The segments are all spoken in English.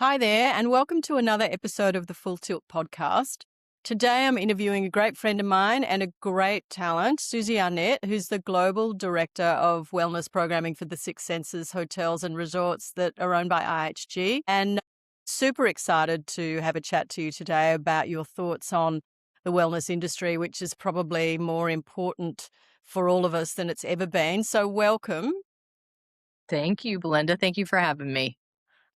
Hi there, and welcome to another episode of the Full Tilt podcast. Today, I'm interviewing a great friend of mine and a great talent, Susie Arnett, who's the Global Director of Wellness Programming for the Six Senses hotels and resorts that are owned by IHG. And super excited to have a chat to you today about your thoughts on the wellness industry, which is probably more important for all of us than it's ever been. So, welcome. Thank you, Belinda. Thank you for having me.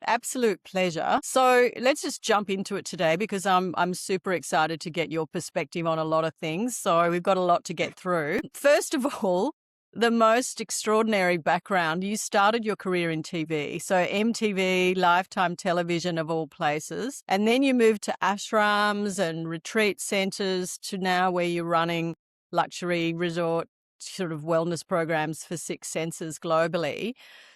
Absolute pleasure. So let's just jump into it today because I'm super excited to get your perspective on a lot of things. So we've got a lot to get through. First of all, the most extraordinary background. You started your career in TV, so MTV, Lifetime Television of all places, and then you moved to ashrams and retreat centers to now where you're running luxury resort sort of wellness programs for Six Senses globally.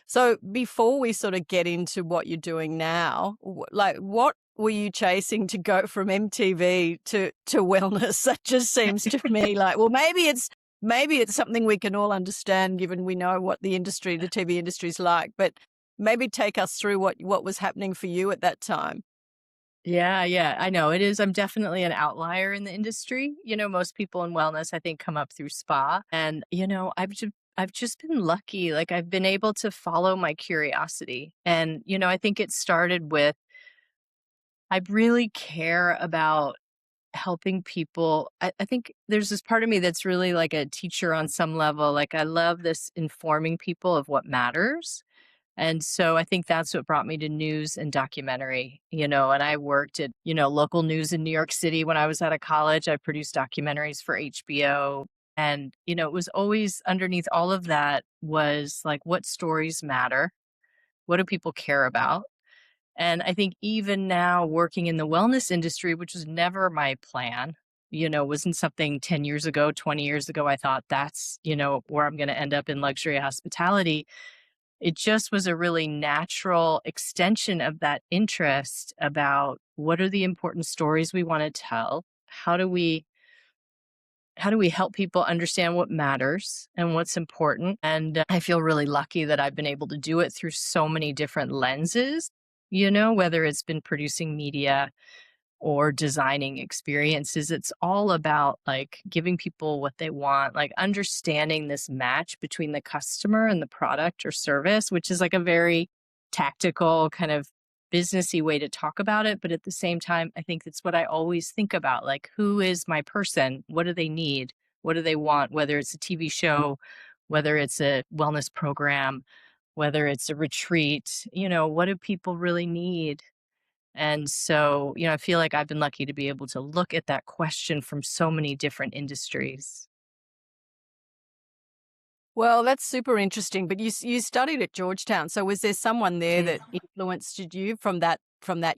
So before we sort of get into what you're doing now, what were you chasing to go from MTV to wellness? That just seems to me like, well, maybe it's something we can all understand given we know what the TV industry is like, but maybe take us through what was happening for you at that time. Yeah, I know it is. I'm definitely an outlier in the industry. Most people in wellness, I think, come up through spa. And, I've just been lucky. Like I've been able to follow my curiosity. And, I think it started with I really care about helping people. I think there's this part of me that's really like a teacher on some level. Like I love this informing people of what matters. And so I think that's what brought me to news and documentary, and I worked at, local news in New York City when I was out of college. I produced documentaries for HBO. And, it was always underneath all of that was like, what stories matter? What do people care about? And I think even now working in the wellness industry, which was never my plan, wasn't something 10 years ago, 20 years ago, I thought that's, where I'm going to end up in luxury hospitality. It just was a really natural extension of that interest about what are the important stories we want to tell? How do we help people understand what matters and what's important? And I feel really lucky that I've been able to do it through so many different lenses, whether it's been producing media or designing experiences. It's all about like giving people what they want, like understanding this match between the customer and the product or service, which is like a very tactical kind of businessy way to talk about it. But at the same time, I think that's what I always think about. Like, who is my person? What do they need? What do they want? Whether it's a TV show, whether it's a wellness program, whether it's a retreat, what do people really need? And so, I feel like I've been lucky to be able to look at that question from so many different industries. Well, that's super interesting. But you studied at Georgetown, so was there someone there Mm. that influenced you from that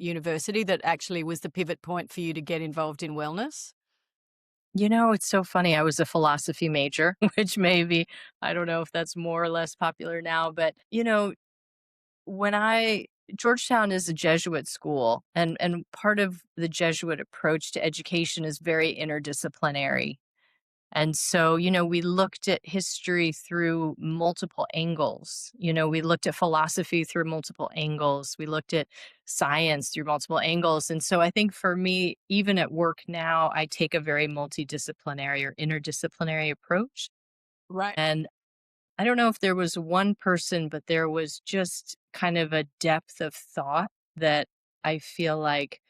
university that actually was the pivot point for you to get involved in wellness? It's so funny. I was a philosophy major, which maybe, I don't know if that's more or less popular now, but, when Georgetown is a Jesuit school, and part of the Jesuit approach to education is very interdisciplinary. And so, we looked at history through multiple angles. We looked at philosophy through multiple angles. We looked at science through multiple angles. And so I think for me, even at work now, I take a very multidisciplinary or interdisciplinary approach. Right. And I don't know if there was one person, but there was just kind of a depth of thought that I feel like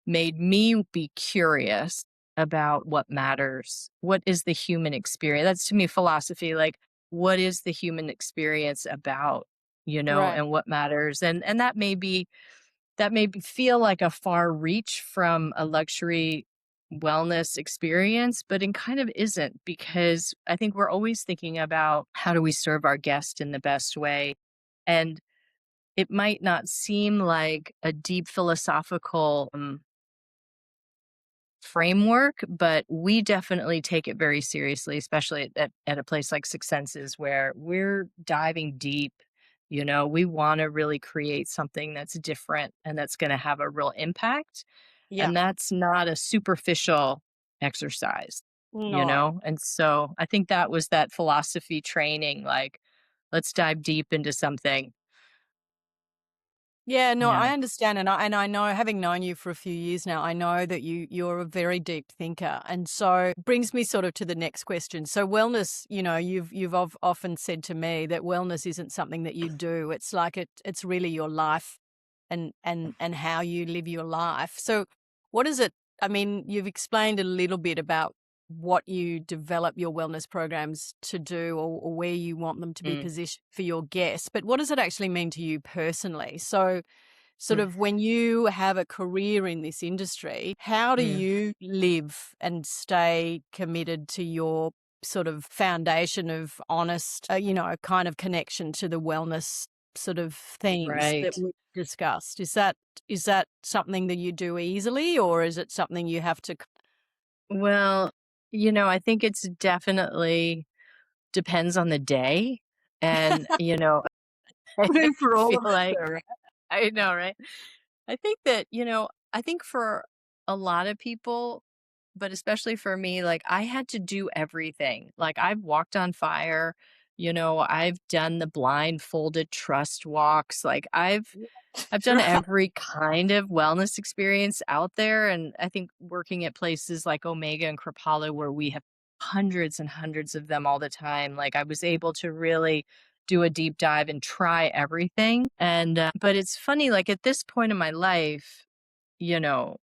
made me be curious about what matters. What is the human experience? That's to me philosophy. Like, what is the human experience about, Right. and what matters? And that may feel like a far reach from a luxury wellness experience, but it kind of isn't, because I think we're always thinking about how do we serve our guest in the best way. And it might not seem like a deep philosophical framework, but we definitely take it very seriously, especially at a place like Six Senses where we're diving deep. We want to really create something that's different and that's going to have a real impact. Yeah. And that's not a superficial exercise, No. And so I think that was that philosophy training, like, let's dive deep into something. Yeah, no, Yeah. I understand, and I know, having known you for a few years now, I know that you're a very deep thinker, and so brings me sort of to the next question. So wellness, you've often said to me that wellness isn't something that you do. It's like it's really your life, and how you live your life. So what is it? I mean, you've explained a little bit about what you develop your wellness programs to do, or where you want them to be Mm, positioned for your guests, but what does it actually mean to you personally? So sort mm, of when you have a career in this industry, how do mm. you live and stay committed to your sort of foundation of honest, kind of connection to the wellness sort of themes that Right. we discussed? Is that something that you do easily, or is it something you have to? Well, I think it's definitely depends on the day. And, I True for all feel of us, like though, right? I know, right? I think that, I think for a lot of people, but especially for me, like I had to do everything. Like I've walked on fire, I've done the blindfolded trust walks. Like I've done Right. every kind of wellness experience out there. And I think working at places like Omega and Kripalu, where we have hundreds and hundreds of them all the time, like I was able to really do a deep dive and try everything. And, but it's funny, like at this point in my life,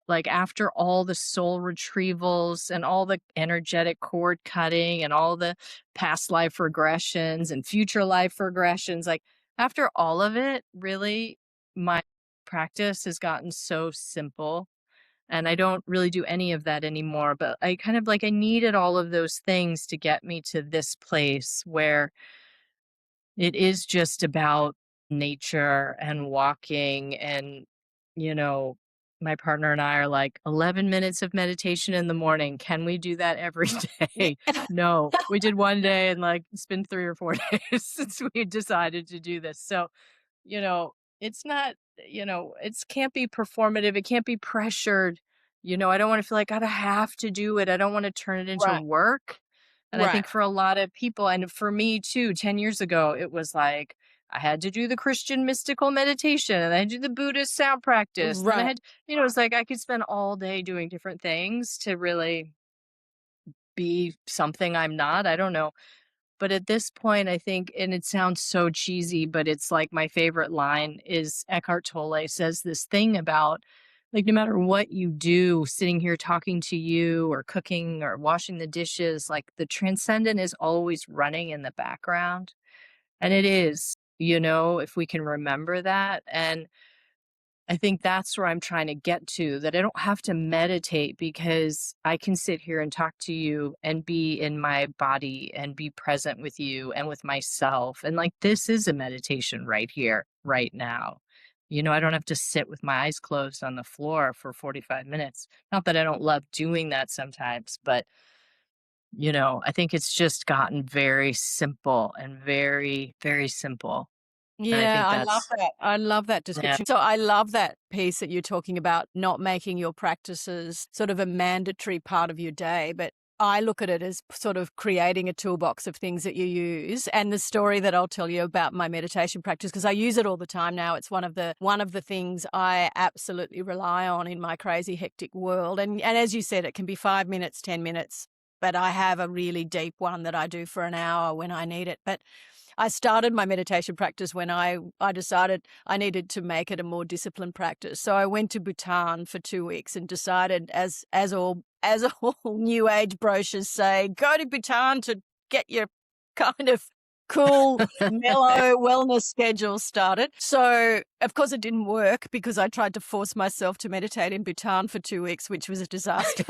like after all the soul retrievals and all the energetic cord cutting and all the past life regressions and future life regressions, like after all of it, really, my practice has gotten so simple. And I don't really do any of that anymore. But I kind of like, I needed all of those things to get me to this place where it is just about nature and walking and, you know, my partner and I are like 11 minutes of meditation in the morning. Can we do that every day? No, we did one day and like it's been 3 or 4 days since we decided to do this. So, it's not, it can't be performative. It can't be pressured. I don't want to feel like I have to do it. I don't want to turn it into Right. work. And I Right. think for a lot of people, and for me too, 10 years ago, it was like I had to do the Christian mystical meditation and I had to do the Buddhist sound practice. And then I Right. had, it's like I could spend all day doing different things to really be something I'm not. I don't know. But at this point, I think, and it sounds so cheesy, but it's like my favorite line is Eckhart Tolle says this thing about like no matter what you do, sitting here talking to you or cooking or washing the dishes, like the transcendent is always running in the background. And it is, if we can remember that. And I think that's where I'm trying to get to, that I don't have to meditate because I can sit here and talk to you and be in my body and be present with you and with myself. And like, this is a meditation right here, right now. I don't have to sit with my eyes closed on the floor for 45 minutes. Not that I don't love doing that sometimes, but, I think it's just gotten very simple and very, very simple. And I Yeah, think I love that's, that. I love that yeah. description. So I love that piece that you're talking about, not making your practices sort of a mandatory part of your day, but I look at it as sort of creating a toolbox of things that you use. And the story that I'll tell you about my meditation practice, because I use it all the time now. It's one of the things I absolutely rely on in my crazy hectic world. And as you said, it can be 5 minutes, 10 minutes, but I have a really deep one that I do for an hour when I need it. But I started my meditation practice when I decided I needed to make it a more disciplined practice. So I went to Bhutan for 2 weeks and decided, as all new age brochures say, go to Bhutan to get your kind of cool, mellow wellness schedule started. So of course it didn't work because I tried to force myself to meditate in Bhutan for 2 weeks, which was a disaster.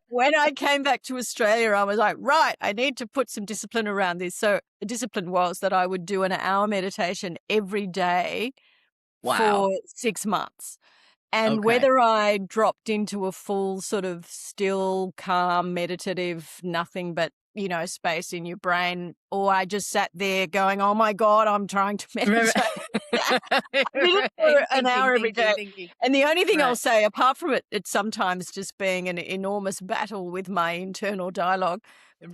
When I came back to Australia, I was like, right, I need to put some discipline around this. So the discipline was that I would do an hour meditation every day Wow. for 6 months. And Okay. whether I dropped into a full sort of still, calm, meditative, nothing but, space in your brain, or I just sat there going, oh my God, I'm trying to Right, meditate. I did it right. for an Thinking, hour every thinking, day. thinking. And the only thing I'll Right. say, apart from it's sometimes just being an enormous battle with my internal dialogue,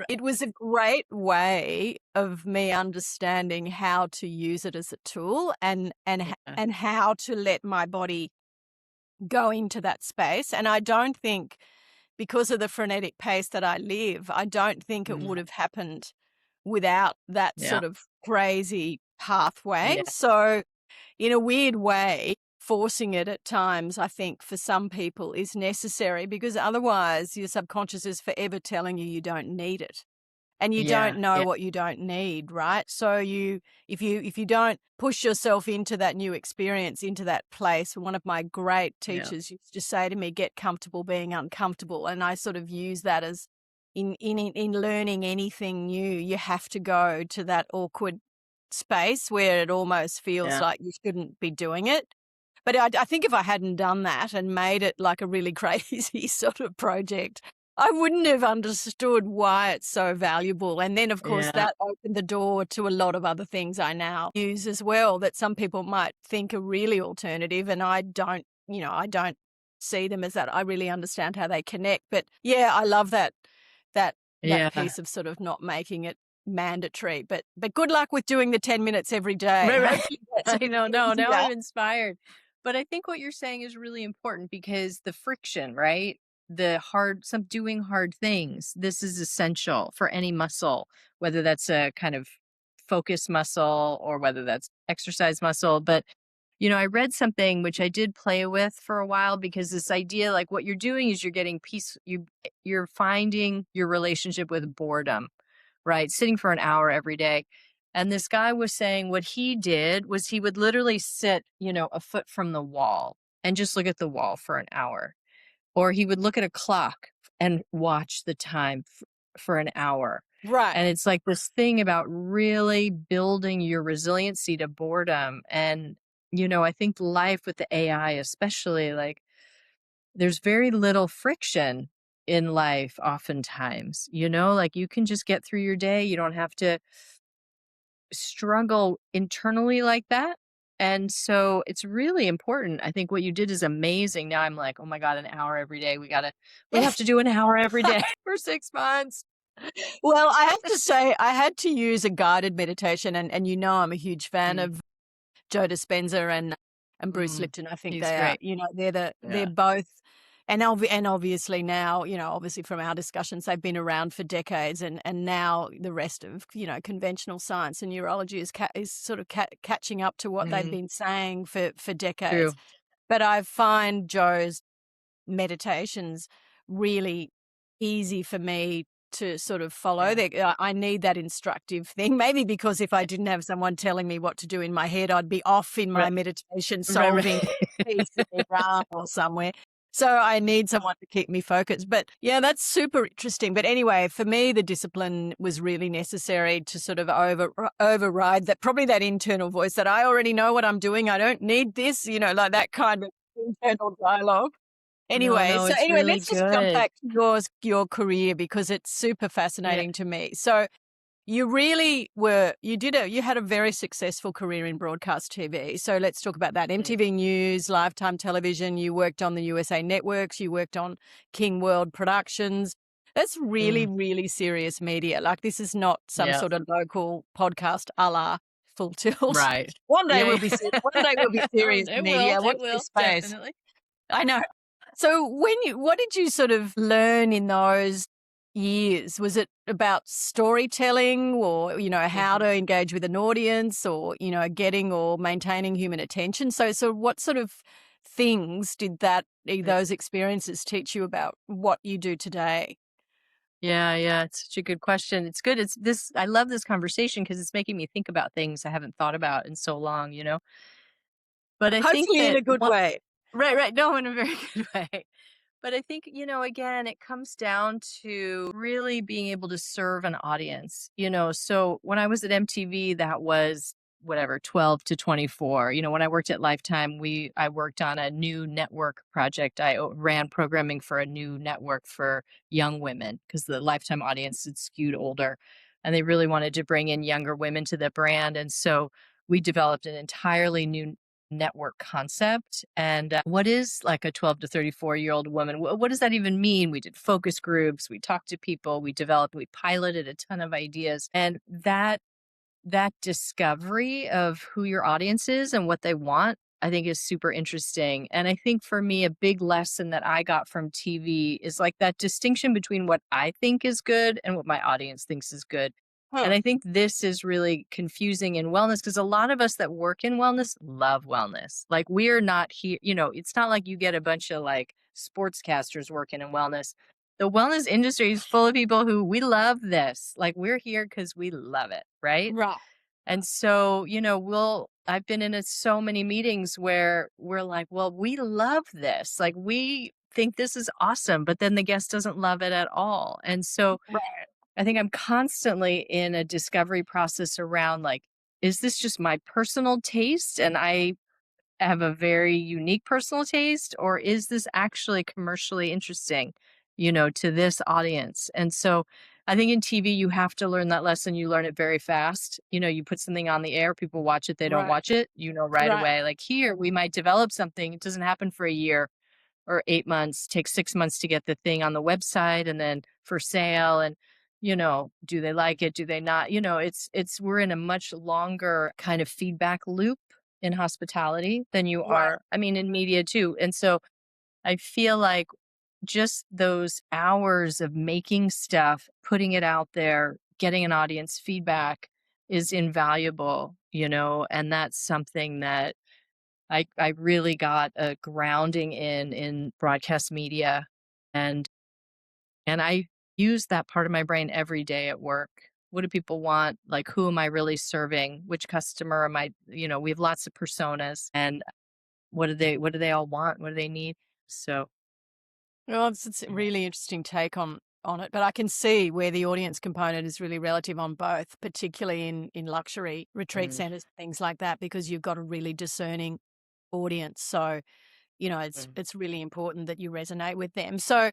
It was a great way of me understanding how to use it as a tool Yeah. and how to let my body go into that space. And I don't think, because of the frenetic pace that I live, I don't think it Mm, would have happened without that yeah. sort of crazy pathway. Yeah. So, in a weird way, forcing it at times, I think for some people is necessary, because otherwise your subconscious is forever telling you you don't need it. And you Yeah. don't know Yeah. what you don't need, right? So if you don't push yourself into that new experience, into that place, one of my great Yeah. teachers used to say to me, get comfortable being uncomfortable. And I sort of use that as in learning anything new, you have to go to that awkward space where it almost feels Yeah. like you shouldn't be doing it. But I think if I hadn't done that and made it like a really crazy sort of project, I wouldn't have understood why it's so valuable. And then, of course, Yeah. that opened the door to a lot of other things I now use as well that some people might think are really alternative. And I don't, I don't see them as that. I really understand how they connect. But yeah, I love that Yeah. piece of sort of not making it mandatory. But good luck with doing the 10 minutes every day. Right, right. Hopefully that's I know. No, now easier. I'm inspired. But I think what you're saying is really important because the friction, right? Some doing hard things. This is essential for any muscle, whether that's a kind of focus muscle or whether that's exercise muscle. But, I read something which I did play with for a while because this idea, like what you're doing is you're getting peace, you're finding your relationship with boredom, right? Sitting for an hour every day. And this guy was saying what he did was he would literally sit, a foot from the wall and just look at the wall for an hour. Or he would look at a clock and watch the time for an hour. Right. And it's like this thing about really building your resiliency to boredom. And, I think life with the AI, especially, like there's very little friction in life oftentimes, like you can just get through your day. You don't have to struggle internally like that. And so it's really important. I think what you did is amazing. Now I'm like, oh my God, an hour every day. We have to do an hour every day for 6 months. Well, I have to say, I had to use a guided meditation, and I'm a huge fan Mm, of Joe Dispenza and Bruce mm, Lipton. I think he's they are, great. they're Yeah. both, and obviously now, obviously from our discussions, they've been around for decades, and now the rest of conventional science and neurology is sort of catching up to what they've Mm, been saying for decades. true. But I find Joe's meditations really easy for me to sort of follow. Yeah. I need that instructive thing. Maybe because if I didn't have someone telling me what to do in my head, I'd be off in my Right. meditation Right. solving a piece in Iran or somewhere. So I need someone to keep me focused. But yeah, that's super interesting. But anyway, for me, the discipline was really necessary to sort of override that internal voice that I already know what I'm doing. I don't need this, like that kind of internal dialogue. No, Anyway, no, it's really let's just jump good. back to your career, because it's super Yeah. fascinating to me. So you really you had a very successful career in broadcast TV. So let's talk about that. Mm, MTV News, Lifetime Television, you worked on the USA networks, you worked on King World Productions. That's really, mm, really serious media. Like, this is not some yeah. sort of local podcast a la Full Tilt. Right. One day Yeah. one day we'll be serious It will. media. It Watch will. this space. Definitely. I know. So what did you sort of learn in those years? Was it about storytelling, or, how Mhm. to engage with an audience, or, getting or maintaining human attention? So what sort of things did Yeah. those experiences teach you about what you do today? Yeah, yeah, it's such a good question. It's good. I love this conversation because it's making me think about things I haven't thought about in so long. But I think Hopefully in that a good way. right, right. No, in a very good way. But I think, again, it comes down to really being able to serve an audience. So when I was at MTV, that was whatever, 12 to 24. When I worked at Lifetime, I worked on a new network project. Ran programming for a new network for young women because the Lifetime audience had skewed older and they really wanted to bring in younger women to the brand. And so we developed an entirely new network concept and what is like a 12 to 34-year-old woman? What does that even mean? We did focus groups, we talked to people, we piloted a ton of ideas. And that discovery of who your audience is and what they want, I think is super interesting. And I think for me, a big lesson that I got from TV is like that distinction between what I think is good and what my audience thinks is good. And Huh. I think this is really confusing in wellness because a lot of us that work in wellness love wellness. Like we're not here, it's not like you get a bunch of like sportscasters working in wellness. The wellness industry is full of people who we love this. Like we're here because we love it, right? Right. And so, I've been in so many meetings where we're like, well, we love this. Like we think this is awesome, but then the guest doesn't love it at all. And so Right. I think I'm constantly in a discovery process around like, is this just my personal taste? And I have a very unique personal taste, or is this actually commercially interesting, to this audience? And so I think in TV, you have to learn that lesson. You learn it very fast. You put something on the air, people watch it, they don't Right. watch it, right Right. away. Like here, we might develop something. It doesn't happen for a year or 8 months, takes 6 months to get the thing on the website and then for sale. And, do they like it? Do they not? We're in a much longer kind of feedback loop in hospitality than you Right. are, I mean, in media too. And so I feel like just those hours of making stuff, putting it out there, getting an audience feedback is invaluable, and that's something that I really got a grounding in broadcast media and I use that part of my brain every day at work. What do people want? Like who am I really serving? Which customer am I, we have lots of personas and what do they all want? What do they need? So Well, it's a yeah. really interesting take on it, but I can see where the audience component is really relative on both, particularly in luxury retreat Mm, centers, things like that, because you've got a really discerning audience. So it's mm, it's really important that you resonate with them. So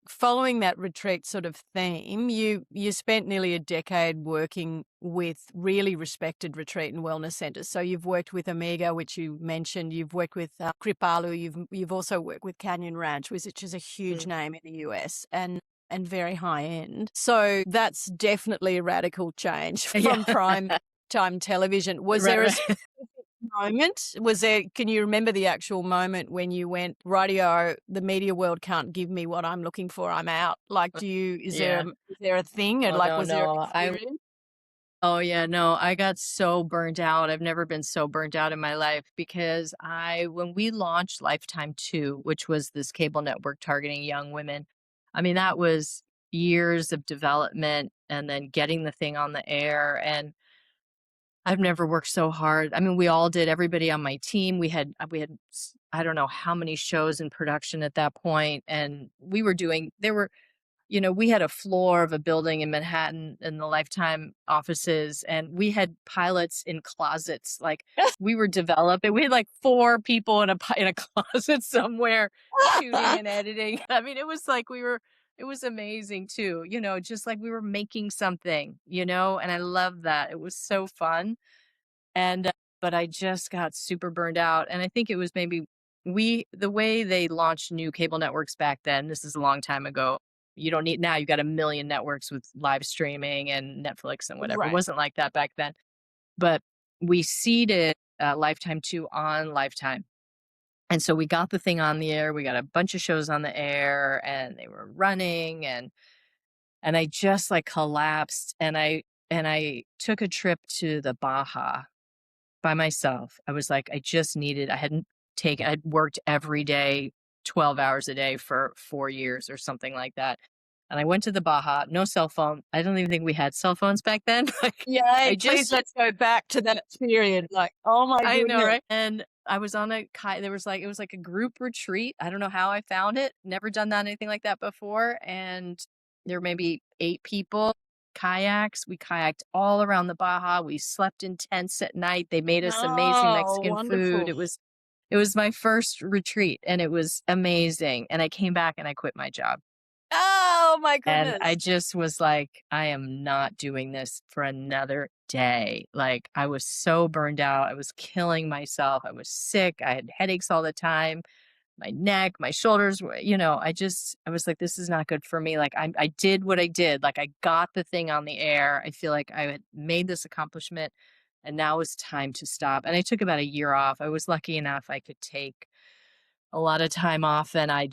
following that retreat sort of theme, you spent nearly a decade working with really respected retreat and wellness centers. So you've worked with Omega, which you mentioned. You've worked with Kripalu. You've also worked with Canyon Ranch, which is a huge mm. name in the US and very high end. So that's definitely a radical change Yeah. from prime time television. Was Right, there a right. moment? Can you remember the actual moment when you went, "Rightio, the media world can't give me what I'm looking for, I'm out." Like, Yeah. is there a thing? And Oh, like, no, was there an no. experience? Oh, yeah, no, I got so burnt out. I've never been so burnt out in my life because when we launched Lifetime 2, which was this cable network targeting young women, I mean, that was years of development and then getting the thing on the air. And I've never worked so hard. I mean, we all did, everybody on my team. I don't know how many shows in production at that point, and we had a floor of a building in Manhattan in the Lifetime offices, and we had pilots in closets. Like we had like 4 people in a closet somewhere shooting and editing. I mean, it was amazing too, just like we were making something, and I love that. It was so fun. And, but I just got super burned out. And I think it was maybe the way they launched new cable networks back then, this is a long time ago. You don't need, now you got a million networks with live streaming and Netflix and whatever. It Right. wasn't like that back then. But we seeded Lifetime 2 on Lifetime. And so we got the thing on the air. We got a bunch of shows on the air and they were running and I just like collapsed and I took a trip to the Baja by myself. I was like, I'd worked every day, 12 hours a day for 4 years or something like that. And I went to the Baja, no cell phone. I don't even think we had cell phones back then. Like, I Yay, please just, let's go back to that period. Like, oh my I know, goodness. right? And I was on a kayak. It was like a group retreat. I don't know how I found it. Never done anything like that before. And there were maybe 8 people, kayaks. We kayaked all around the Baja. We slept in tents at night. They made us amazing Oh, Mexican food. wonderful. It was my first retreat and it was amazing. And I came back and I quit my job. Oh Oh my And I goodness. just was like, I am not doing this for another day. Like, I was so burned out. I was killing myself. I was sick. I had headaches all the time. My neck, my shoulders were, I was like, this is not good for me. Like, I did what I did. Like, I got the thing on the air. I feel like I had made this accomplishment and now it's time to stop. And I took about a year off. I was lucky enough I could take a lot of time off, and I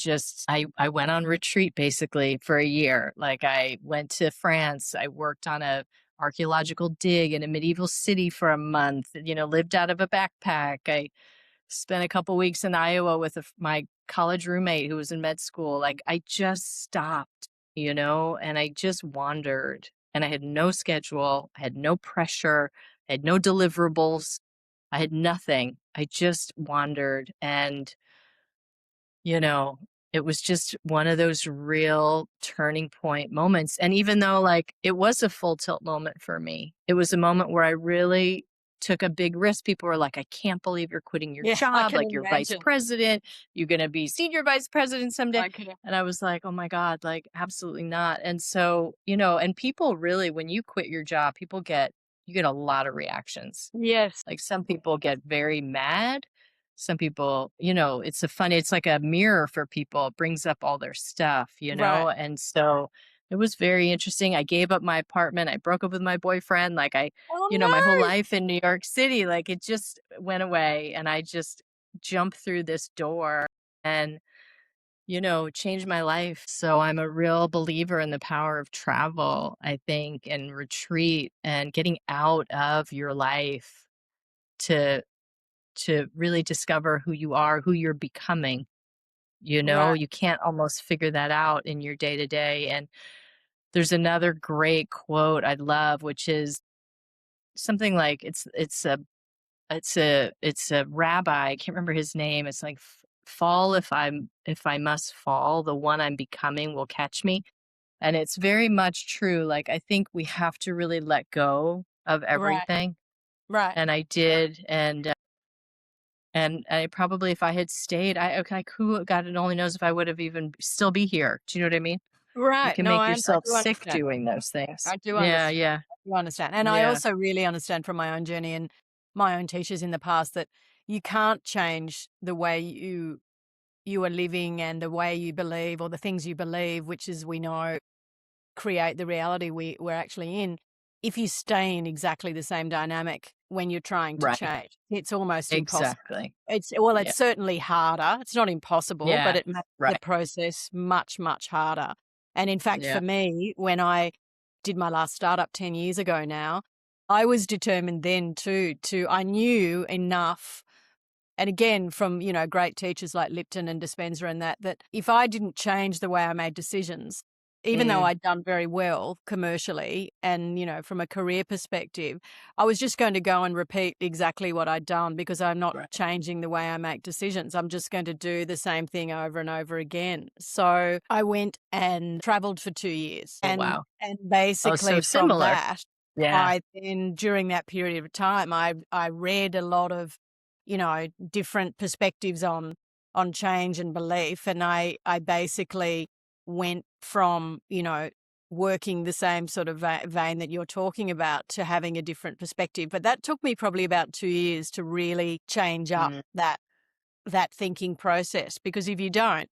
went on retreat basically for a year. Like, I went to France. I worked on a archaeological dig in a medieval city for a month, lived out of a backpack. I spent a couple weeks in Iowa with my college roommate who was in med school. Like, I just stopped, and I just wandered, and I had no schedule. I had no pressure. I had no deliverables. I had nothing. I just wandered, and you know, it was just one of those real turning point moments. And even though, like, it was a full tilt moment for me, it was a moment where I really took a big risk. People were like, I can't believe you're quitting your Yeah, I job. can Like, you're vice imagine. president. You're going to be senior vice president someday. I can. And I was like, oh my God, like, absolutely not. And so, and people really, when you quit your job, you get a lot of reactions. Yes. Like, some people get very mad. Some people, it's like a mirror for people. It brings up all their stuff, Right. And so it was very interesting. I gave up my apartment. I broke up with my boyfriend. Like, Oh my whole no. life in New York City, like, it just went away. And I just jumped through this door and, changed my life. So I'm a real believer in the power of travel, I think, and retreat and getting out of your life to really discover who you are, who you're becoming. Right. You can't almost figure that out in your day to day. And there's another great quote I love, which is something like it's a rabbi. I can't remember his name. It's like, fall if I must fall, the one I'm becoming will catch me. And it's very much true. Like, I think we have to really let go of Right. everything. Right. And I did. And I probably, if I had stayed, who God only knows if I would have even still be here. Do you know what I mean? You Right. can No, make I yourself do sick understand. doing those things. I do Yeah, understand. yeah, I do understand. And I yeah, also really understand from my own journey and my own teachers in the past that you can't change the way you are living and the way you believe or the things you believe, which is we know create the reality we're actually in. If you stay in exactly the same dynamic when you're trying to right, change, it's almost impossible. exactly. It's Yeah, certainly harder. It's not impossible, but yeah, it makes the right, process much, much harder. And in fact, for yeah, me, when I did my last startup 10 years ago now, I was determined then to I knew enough, and again from, great teachers like Lipton and Dispenza and that if I didn't change the way I made decisions, even though mm, I'd done very well commercially and, from a career perspective, I was just going to go and repeat exactly what I'd done because I'm not right. changing the way I make decisions. I'm just going to do the same thing over and over again. So I went and traveled for 2 years Oh, and wow. Oh, so basically from similar. that, Yeah, I then during that period of time, I read a lot of, different perspectives on change and belief. And I basically went from, working the same sort of vein that you're talking about to having a different perspective. But that took me probably about 2 years to really change up mm, that thinking process. Because if you don't,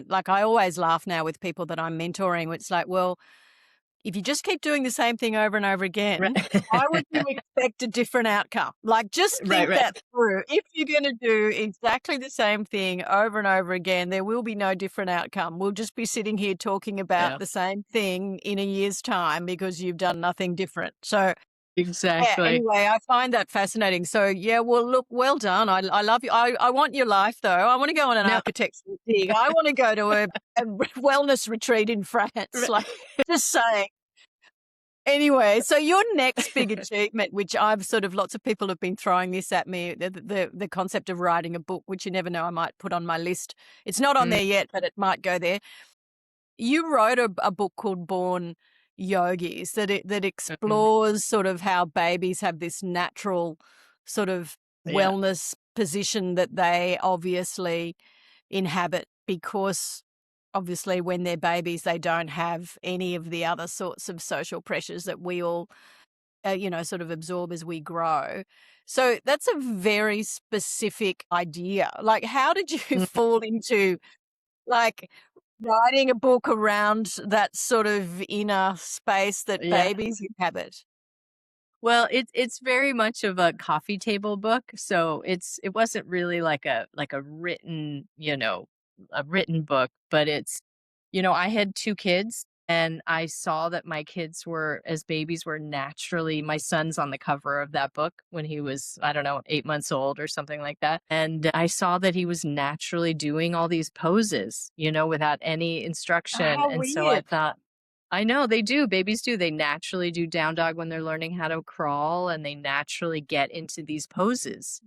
like I always laugh now with people that I'm mentoring. It's like, well, if you just keep doing the same thing over and over again, why would you right, expect a different outcome? Like, just right, think right. that through. If you're going to do exactly the same thing over and over again, there will be no different outcome. We'll just be sitting here talking about Yeah, the same thing in a year's time because you've done nothing different. So, yeah, exactly. anyway, I find that fascinating. So, yeah, well, look, well done. I love you. I want your life, though. I want to go on an No, architectural dig. I want to go to a wellness retreat in France. right. Like, just saying. Anyway, so your next big achievement, which I've sort of lots of people have been throwing this at me, the concept of writing a book, which you never know, I might put on my list. It's not on Mm, there yet, but it might go there. You wrote a book called Born Yogis that mhm. explores sort of how babies have this natural sort of Yeah, wellness position that they obviously inhabit because obviously when they're babies, they don't have any of the other sorts of social pressures that we all, sort of absorb as we grow. So that's a very specific idea. Like, how did you Mm, fall into like writing a book around that sort of inner space that yeah. babies inhabit? Well, it's very much of a coffee table book, so it wasn't really like a written, a written book, but I had 2 kids, and I saw that my kids were as babies were naturally my son's on the cover of that book when he was, I don't know, 8 months old or something like that, and I saw that he was naturally doing all these poses, without any instruction, How and so I weird. thought, I know, they do, babies do, they naturally do down dog when they're learning how to crawl, and they naturally get into these poses.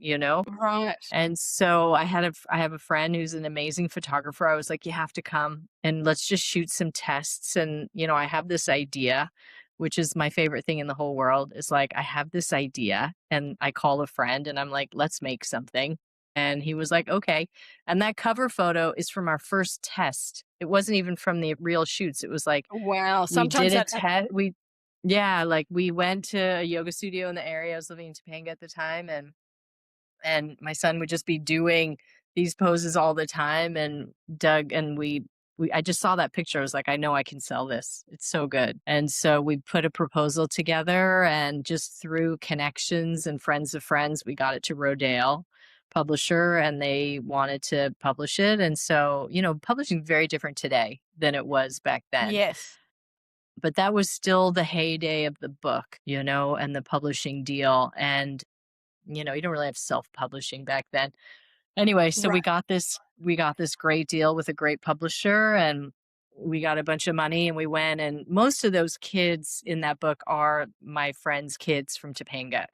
Right. And so I have a friend who's an amazing photographer. I was like, "You have to come and let's just shoot some tests." And, I have this idea, which is my favorite thing in the whole world, is like, I have this idea, and I call a friend and I'm like, "Let's make something." And he was like, "Okay." And that cover photo is from our first test. It wasn't even from the real shoots. It was like Wow. we Sometimes did a that test. Yeah, like we went to a yoga studio in the area. I was living in Topanga at the time, and my son would just be doing these poses all the time, and Doug and we I just saw that picture. I was like, I know I can sell this. It's so good. And so we put a proposal together, and just through connections and friends of friends, we got it to Rodale publisher, and they wanted to publish it. And so, publishing is very different today than it was back then. yes. But that was still the heyday of the book, and the publishing deal. And you don't really have self-publishing back then. Anyway, so Right. we got this great deal with a great publisher, and we got a bunch of money, and we went, and most of those kids in that book are my friends' kids from Topanga.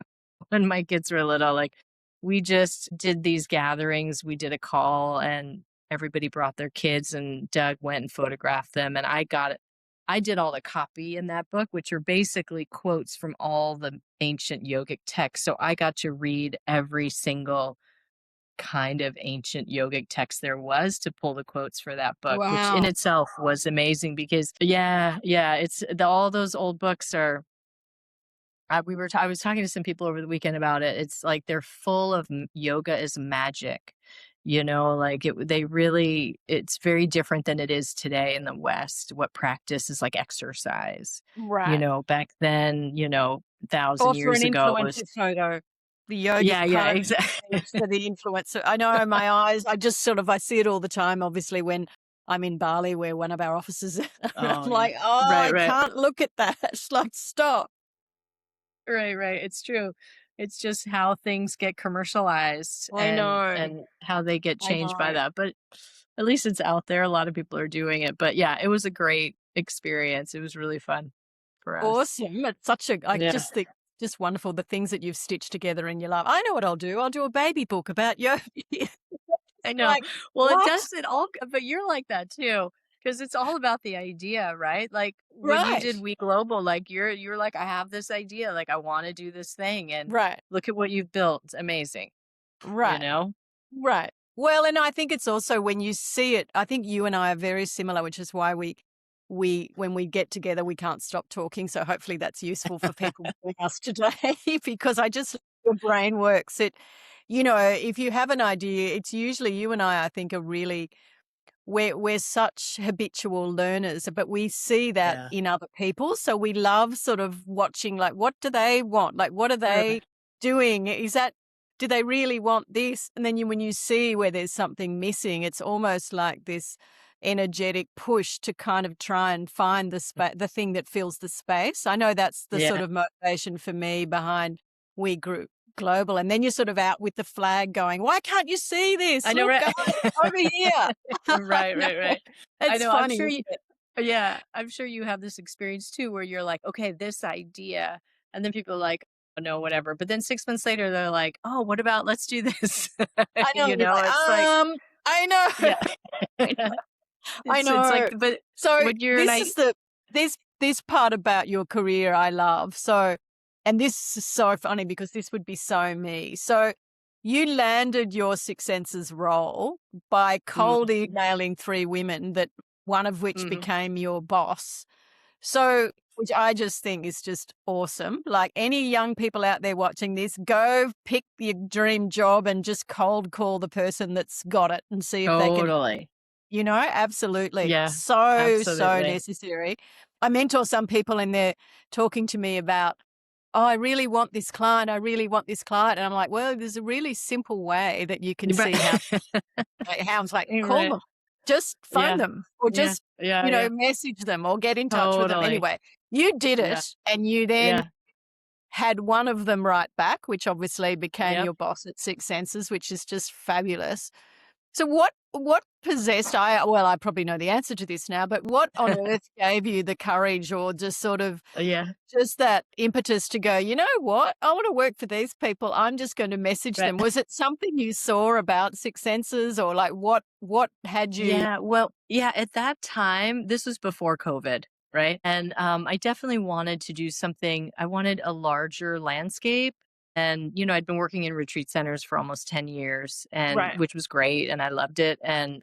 When my kids were little, like, we just did these gatherings, we did a call, and everybody brought their kids, and Doug went and photographed them, and I did all the copy in that book, which are basically quotes from all the ancient yogic texts. So I got to read every single kind of ancient yogic text there was to pull the quotes for that book, which in Wow. itself was amazing because yeah, all those old books are. I was talking to some people over the weekend about it. It's like they're full of yoga is magic. Like it's very different than it is today in the West. What practice is like exercise. Right. Back then, 1,000 Or for an years ago it was, influencer photo, the yogic yeah, pose exactly. for the influencer. I know my eyes, I see it all the time, obviously, when I'm in Bali, where one of our offices is. I'm Oh yeah. like, "Oh, Right, I right. can't look at that." It's like, "Stop." Right, right. It's true. It's just how things get commercialized I and know. how they get I changed by know. that. But at least it's out there. A lot of people are doing it. But yeah, it was a great experience. It was really fun for us. Awesome. It's such a I Yeah. just think just wonderful, the things that you've stitched together in your life. I know what I'll do. I'll do a baby book about yoga. I know. Like, Well, it what? does it all, but you're like that too. Because it's all about the idea, right? Like when you did Right. We Global, like you're like, I have this idea, like I want to do this thing, and Right. look at what you've built. It's amazing, you Right. know? Right. Well, and I think it's also when you see it, I think you and I are very similar, which is why we when we get together, we can't stop talking. So hopefully that's useful for people with us today because I just your brain works. If you have an idea, it's usually you and I think are really we're such habitual learners, but we see that Yeah. in other people. So we love sort of watching, like, what do they want? Like, what are they Right. doing? Do they really want this? And then when you see where there's something missing, it's almost like this energetic push to kind of try and find the thing that fills the space. I know that's the sort Yeah. of motivation for me behind We Group Global. And then you're sort of out with the flag going, why can't you see this? I know, Look, right? guys, over here. I Right, know. right, right. I It's know. I'm funny, sure isn't you it? yeah, I'm sure you have this experience too where you're like, "Okay, this idea." And then people are like, "Oh, no, whatever." But then 6 months later, they're like, "Oh, what about let's do this?" I know, and you're like, It's like, I know. yeah. Yeah. I It's know. like, but So when you're an I this part about your career I love. So, and this is so funny because this would be so me. So you landed your Six Senses role by mm, cold emailing 3 women that one of which Mhm. became your boss. So, which I just think is just awesome. Like any young people out there watching this, go pick your dream job and just cold call the person that's got it and see if they can, Totally. absolutely. Yeah, So absolutely. necessary. I mentor some people and they're talking to me about, oh, I really want this client. I really want this client. And I'm like, well, there's a really simple way that you can see how, Right. how it's like, You're call right. them, just phone Yeah. them or Yeah. just, Yeah, yeah. message them or get in touch with them. Totally. Anyway, you did Yeah. it and you then Yeah. had one of them right back, which obviously became Yep. your boss at Six Senses, which is just fabulous. So what possessed I probably know the answer to this now, but what on earth gave you the courage or just sort of Yeah. just that impetus to go, "You know what? I wanna work for these people. I'm just going to message Right. them." Was it something you saw about Six Senses or like what had you Yeah, well, yeah, at that time, this was before COVID, right? And I definitely wanted to do something. I wanted a larger landscape. And, I'd been working in retreat centers for almost 10 years and Right. which was great and I loved it. And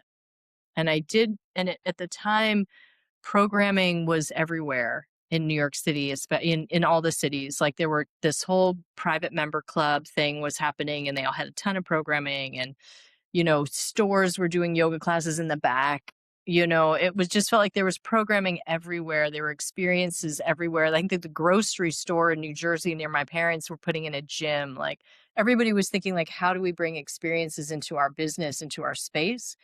I did at the time programming was everywhere in New York City, in all the cities. Like there were this whole private member club thing was happening and they all had a ton of programming and stores were doing yoga classes in the back. It was just felt like there was programming everywhere. There were experiences everywhere. I think that the grocery store in New Jersey near my parents were putting in a gym. Like everybody was thinking like, how do we bring experiences into our business, into our space?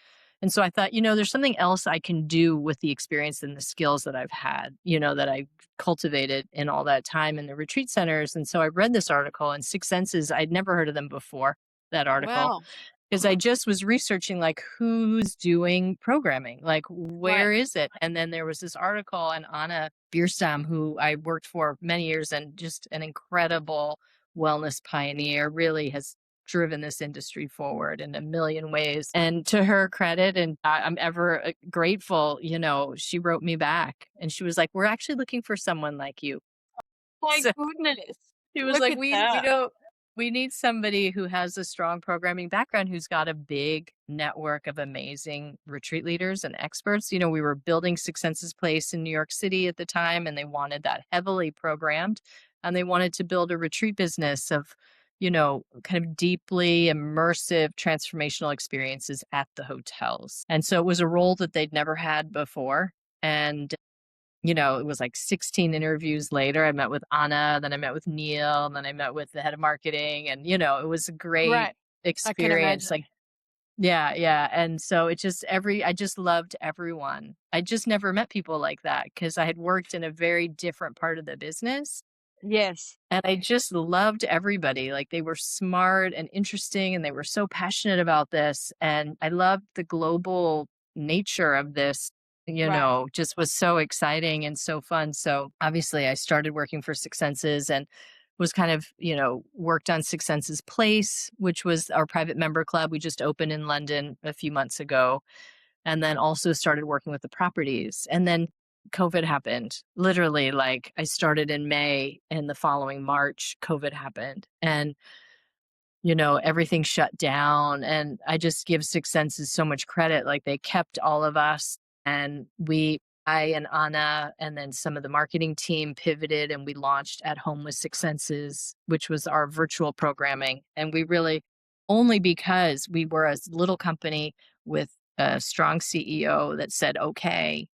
And so I thought, there's something else I can do with the experience and the skills that I've had, that I cultivated in all that time in the retreat centers. And so I read this article in Six Senses. I'd never heard of them before, that article, Wow. because I just was researching like who's doing programming, like Right. where is it? And then there was this article and Anna Bierstam, who I worked for many years and just an incredible wellness pioneer, really has driven this industry forward in a million ways. And to her credit, and I'm ever grateful, she wrote me back and she was like, "We're actually looking for someone like you." My So goodness. he was Look like, at "We that. don't we need somebody who has a strong programming background, who's got a big network of amazing retreat leaders and experts." We were building Six Senses Place in New York City at the time, and they wanted that heavily programmed, and they wanted to build a retreat business of, kind of deeply immersive transformational experiences at the hotels. And so it was a role that they'd never had before. And it was like 16 interviews later. I met with Anna, then I met with Neil, and then I met with the head of marketing. And, it was a great Right. I can experience. imagine. Like, yeah, yeah. And so I just loved everyone. I just never met people like that because I had worked in a very different part of the business. Yes. And I just loved everybody. Like they were smart and interesting and they were so passionate about this. And I loved the global nature of this, Right. just was so exciting and so fun. So obviously I started working for Six Senses and was kind of, worked on Six Senses Place, which was our private member club. We just opened in London a few months ago and then also started working with the properties. And then COVID happened. Literally, like I started in May and the following March, COVID happened. And, everything shut down. And I just give Six Senses so much credit. Like they kept all of us and I and Anna and then some of the marketing team pivoted and we launched At Home with Six Senses, which was our virtual programming. And we really, only because we were a little company with a strong CEO that said, okay,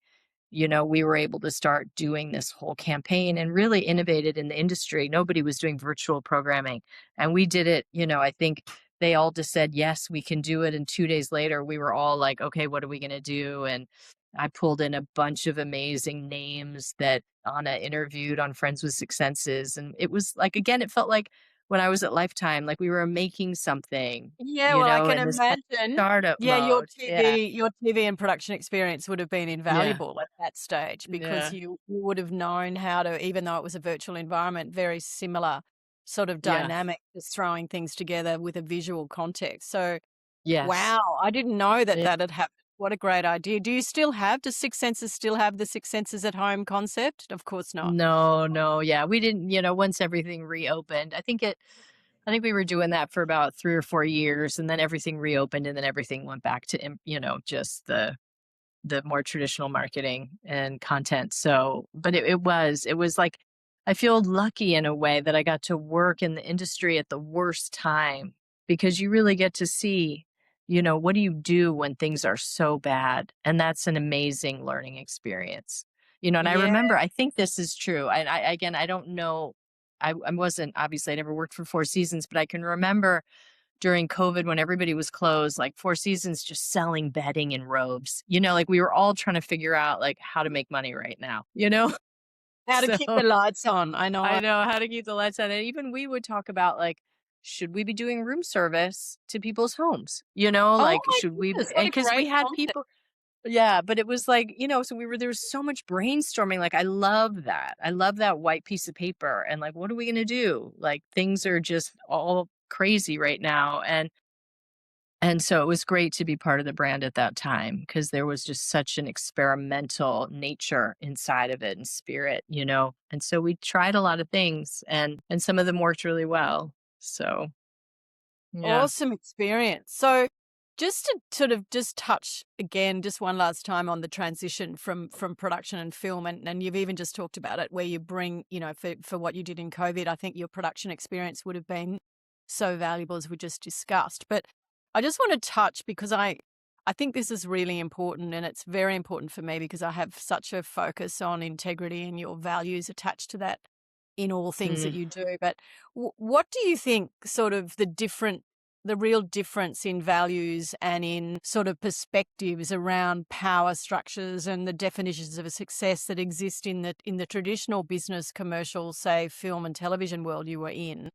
we were able to start doing this whole campaign and really innovated in the industry. Nobody was doing virtual programming. And we did it, I think they all just said, yes, we can do it. And 2 days later, we were all like, okay, what are we going to do? And I pulled in a bunch of amazing names that Anna interviewed on Friends with Six Senses. And it was like, again, it felt like when I was at Lifetime, like we were making something, Yeah, well, I can in this kind of imagine. startup Yeah, mode. Yeah. Your TV and production experience would have been Yeah. invaluable at that stage because Yeah. you would have known how to, even though it was a virtual environment, very similar sort of Yeah. dynamic, just throwing things together with a visual context. So, Yes. wow, I didn't know that that had happened. What a great idea. Does Six Senses still have the Six Senses at Home concept? Of course not. No, no, yeah, we didn't, once everything reopened, I think we were doing that for about 3 or 4 years, and then everything reopened, and then everything went back to, just the the more traditional marketing and content. So, but it was like, I feel lucky in a way that I got to work in the industry at the worst time, because you really get to see, what do you do when things are so bad? And that's an amazing learning experience. And I Yeah. remember, I think this is true. And again, I don't know. I wasn't, obviously, I never worked for Four Seasons, but I can remember during COVID when everybody was closed, like Four Seasons just selling bedding in robes. Like we were all trying to figure out like how to make money right now. How to So keep the lights on. I know. I know how to keep the lights on. And even we would talk about like, should we be doing room service to people's homes? Oh Like my should we goodness, what and a because we great had concept. people. Yeah, but it was like, so there was so much brainstorming. Like, I love that. I love that white piece of paper. And like, what are we going to do? Like, things are just all crazy right now. And so it was great to be part of the brand at that time, because there was just such an experimental nature inside of it and spirit. And so we tried a lot of things, and some of them worked really well. So, yeah. Awesome experience. So just to sort of just touch again, just one last time on the transition from production and film, and you've even just talked about it, where you bring, for what you did in COVID, I think your production experience would have been so valuable, as we just discussed. But I just want to touch, because I think this is really important, and it's very important for me because I have such a focus on integrity and your values attached to that in all things that Mm, you do. But what do you think sort of the real difference in values and in sort of perspectives around power structures and the definitions of a success that exist in the traditional business, commercial, say, film and television world you were in?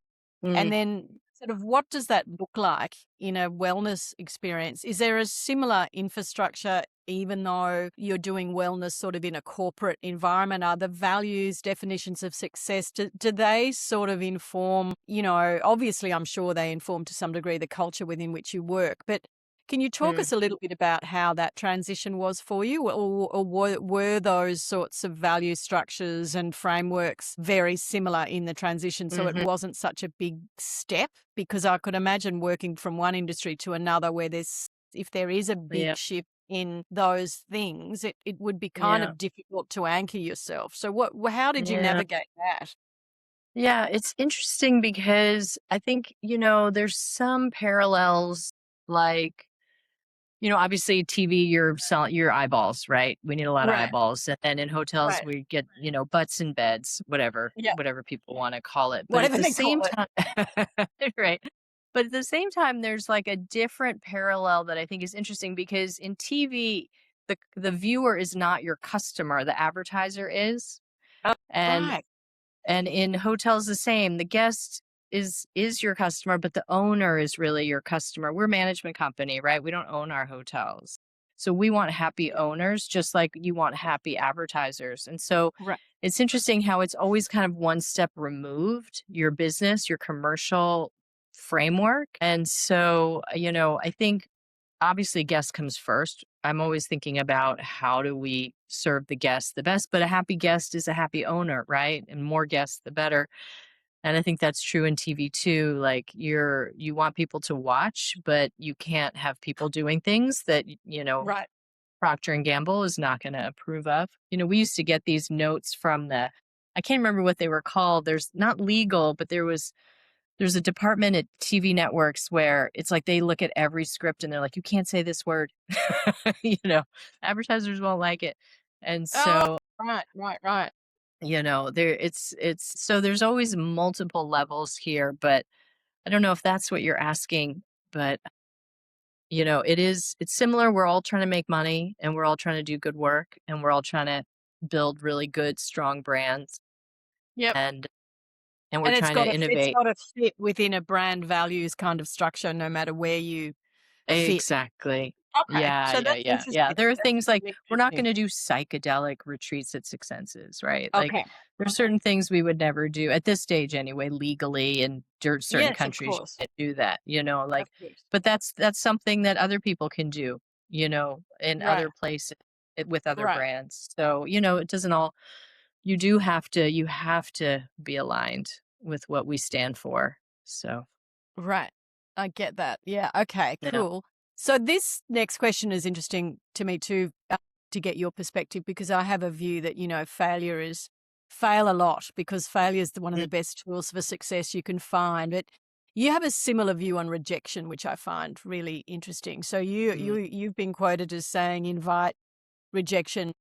And mm, then sort of what does that look like in a wellness experience? Is there a similar infrastructure, even though you're doing wellness sort of in a corporate environment? Are the values, definitions of success, do they sort of inform, obviously I'm sure they inform to some degree the culture within which you work, but can you talk mm. us a little bit about how that transition was for you, or were those sorts of value structures and frameworks very similar in the transition, so it Mhm. wasn't such a big step? Because I could imagine working from one industry to another where if there is a Yeah. big shift in those things, it would be kind Yeah. of difficult to anchor yourself. So how did you Yeah. navigate that? Yeah. It's interesting because I think, there's some parallels, like, obviously TV, you're selling your eyeballs, right? We need a lot of Right, eyeballs. And then in hotels, right. we get, butts in beds, whatever, Yeah, whatever people want to call it. But at whatever the they same call it. time, right. But at the same time, there's like a different parallel that I think is interesting, because in TV, the viewer is not your customer, the advertiser is. Oh, And right. And in hotels, the same. The guest is your customer, but the owner is really your customer. We're a management company, right? We don't own our hotels. So we want happy owners, just like you want happy advertisers. And so Right. it's interesting how it's always kind of one step removed, your business, your commercial framework. And so, I think obviously guest comes first. I'm always thinking about how do we serve the guest the best, but a happy guest is a happy owner, right? And more guests, the better. And I think that's true in TV too. Like you want people to watch, but you can't have people doing things that, Right. Procter and Gamble is not going to approve of. We used to get these notes from I can't remember what they were called. There's not legal, but there's a department at TV networks where it's like they look at every script and they're like, you can't say this word. you know, Advertisers won't like it. And Oh, so, right, right, right. so there's always multiple levels here, but I don't know if that's what you're asking, but it's similar. We're all trying to make money, and we're all trying to do good work, and we're all trying to build really good, strong brands, Yep. and we're And trying to it's innovate. got to fit within a brand values kind of structure, no matter where you fit. Exactly. Okay. Yeah, So yeah, that's yeah, yeah. interesting. There are That's things like really we're not interesting. gonna do psychedelic retreats at Six Senses, right? Like, Okay. there's Okay. certain things we would never do at this stage anyway, legally, and certain Yes, of countries you course. can't do that, Of like, course. but that's something that other people can do, in Right. other places with other Right. brands. So, it doesn't all you have to be aligned with what we stand for. So, Right. I get that. Yeah. Okay. yeah. Cool. So this next question is interesting to me too. to get your perspective, because I have a view that, fail a lot, because failure is one of the best tools for success you can find. But you have a similar view on rejection, which I find really interesting. So you've been quoted as saying invite rejection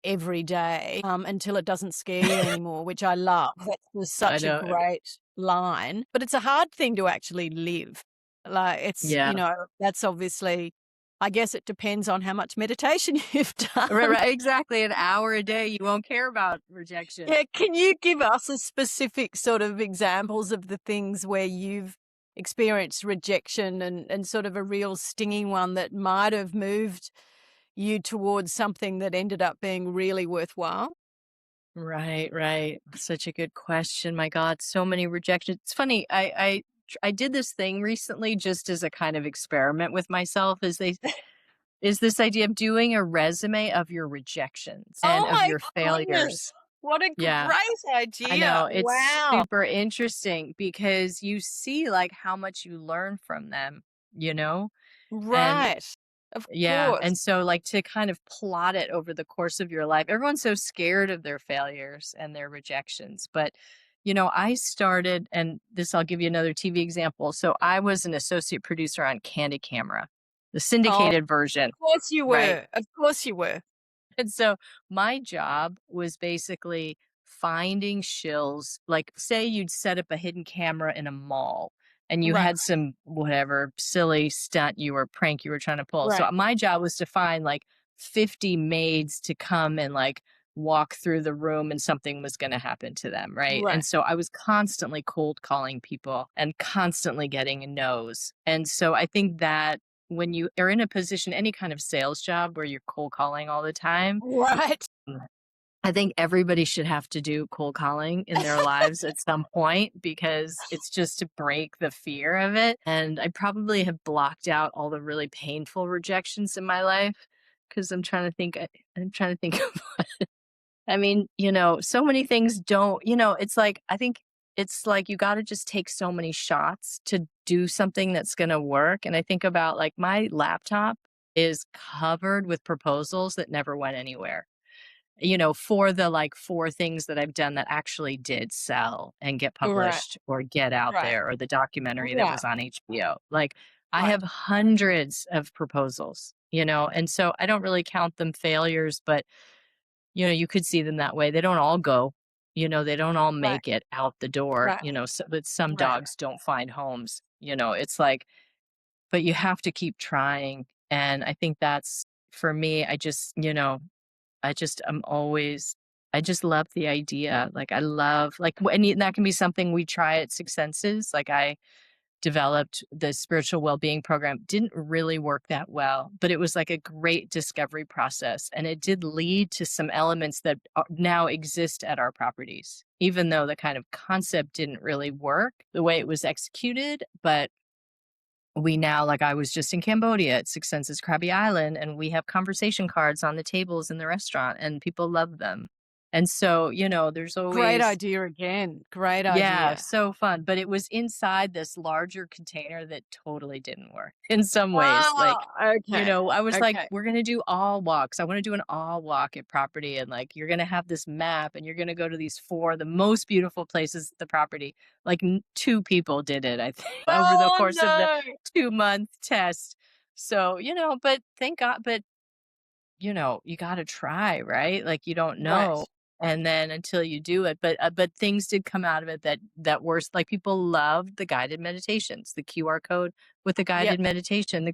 every day until it doesn't scare you anymore, which I love. That was I such a know. great line, but it's a hard thing to actually live. Like Yeah. that's obviously, I guess it depends on how much meditation you've done. Right, exactly. An hour a day, you won't care about rejection. Yeah, can you give us a specific sort of examples of the things where you've experienced rejection and sort of a real stinging one that might have moved you towards something that ended up being really worthwhile? Right, right. Such a good question. My God, so many rejections. It's funny. I did this thing recently just as a kind of experiment with myself. Is this idea of doing a resume of your rejections and Oh of my your goodness. failures. What a Yeah, great I idea. know. It's Wow. super interesting because you see like how much you learn from them, you know? And Right. Of yeah, course. and so, like, to kind of plot it over the course of your life, everyone's so scared of their failures and their rejections, but, I started and this I'll give you another TV example. So, I was an associate producer on Candid Camera, the Oh, syndicated of version, course you right? were. Of course you were. And so my job was basically finding shills. Like, say you'd set up a hidden camera in a mall and you Right. had some whatever silly stunt prank you were trying to pull. So Right. my job was to find like 50 maids to come and like walk through the room and something was going to happen to them. Right. Right. And so I was constantly cold calling people and constantly getting no's. And so I think that when you are in a position, any kind of sales job where you're cold calling all the time, Right. mm, I think everybody should have to do cold calling in their lives at some point because it's just to break the fear of it. And I probably have blocked out all the really painful rejections in my life because I'm trying to think of I mean, so many things don't, it's like, I think it's like you got to just take so many shots to do something that's going to work. And I think about like my laptop is covered with proposals that never went anywhere, for the like four things that I've done that actually did sell and get Right. published or get out Right. there or the documentary that Right. was on HBO. Like I Right. have hundreds of proposals, and so I don't really count them failures, but you could see them that way. They don't all go, they don't all Right. make it out the door, Right. but some Right. dogs don't find homes, it's like, but you have to keep trying. And I think that's for me, I'm always, I just love the idea. Like I love, like, and that can be something we try at Six Senses. Like I developed the spiritual well-being program didn't really work that well, but it was like a great discovery process and it did lead to some elements that now exist at our properties, even though the kind of concept didn't really work the way it was executed. But we now, like, I was just in Cambodia at Six Senses Krabi Island, and we have conversation cards on the tables in the restaurant and people love them. And so, there's Great always, idea again. Great yeah, idea. so fun, but it was inside this larger container that totally didn't work in some ways, Ah, like, okay. I was like, Okay. "We're gonna do all walks, I wanna do an all walk at property, and, like, you're gonna have this map, and you're gonna go to these 4 the most beautiful places at the property." Like, n 2 people did it, I think, over the Oh, course of the no. 2-month test. So, but thank God, but you gotta try, right? Like, you don't Right. know, and then until you do it, but things did come out of it that were like, people loved the guided meditations, the QR code with the Yep. guided meditation, the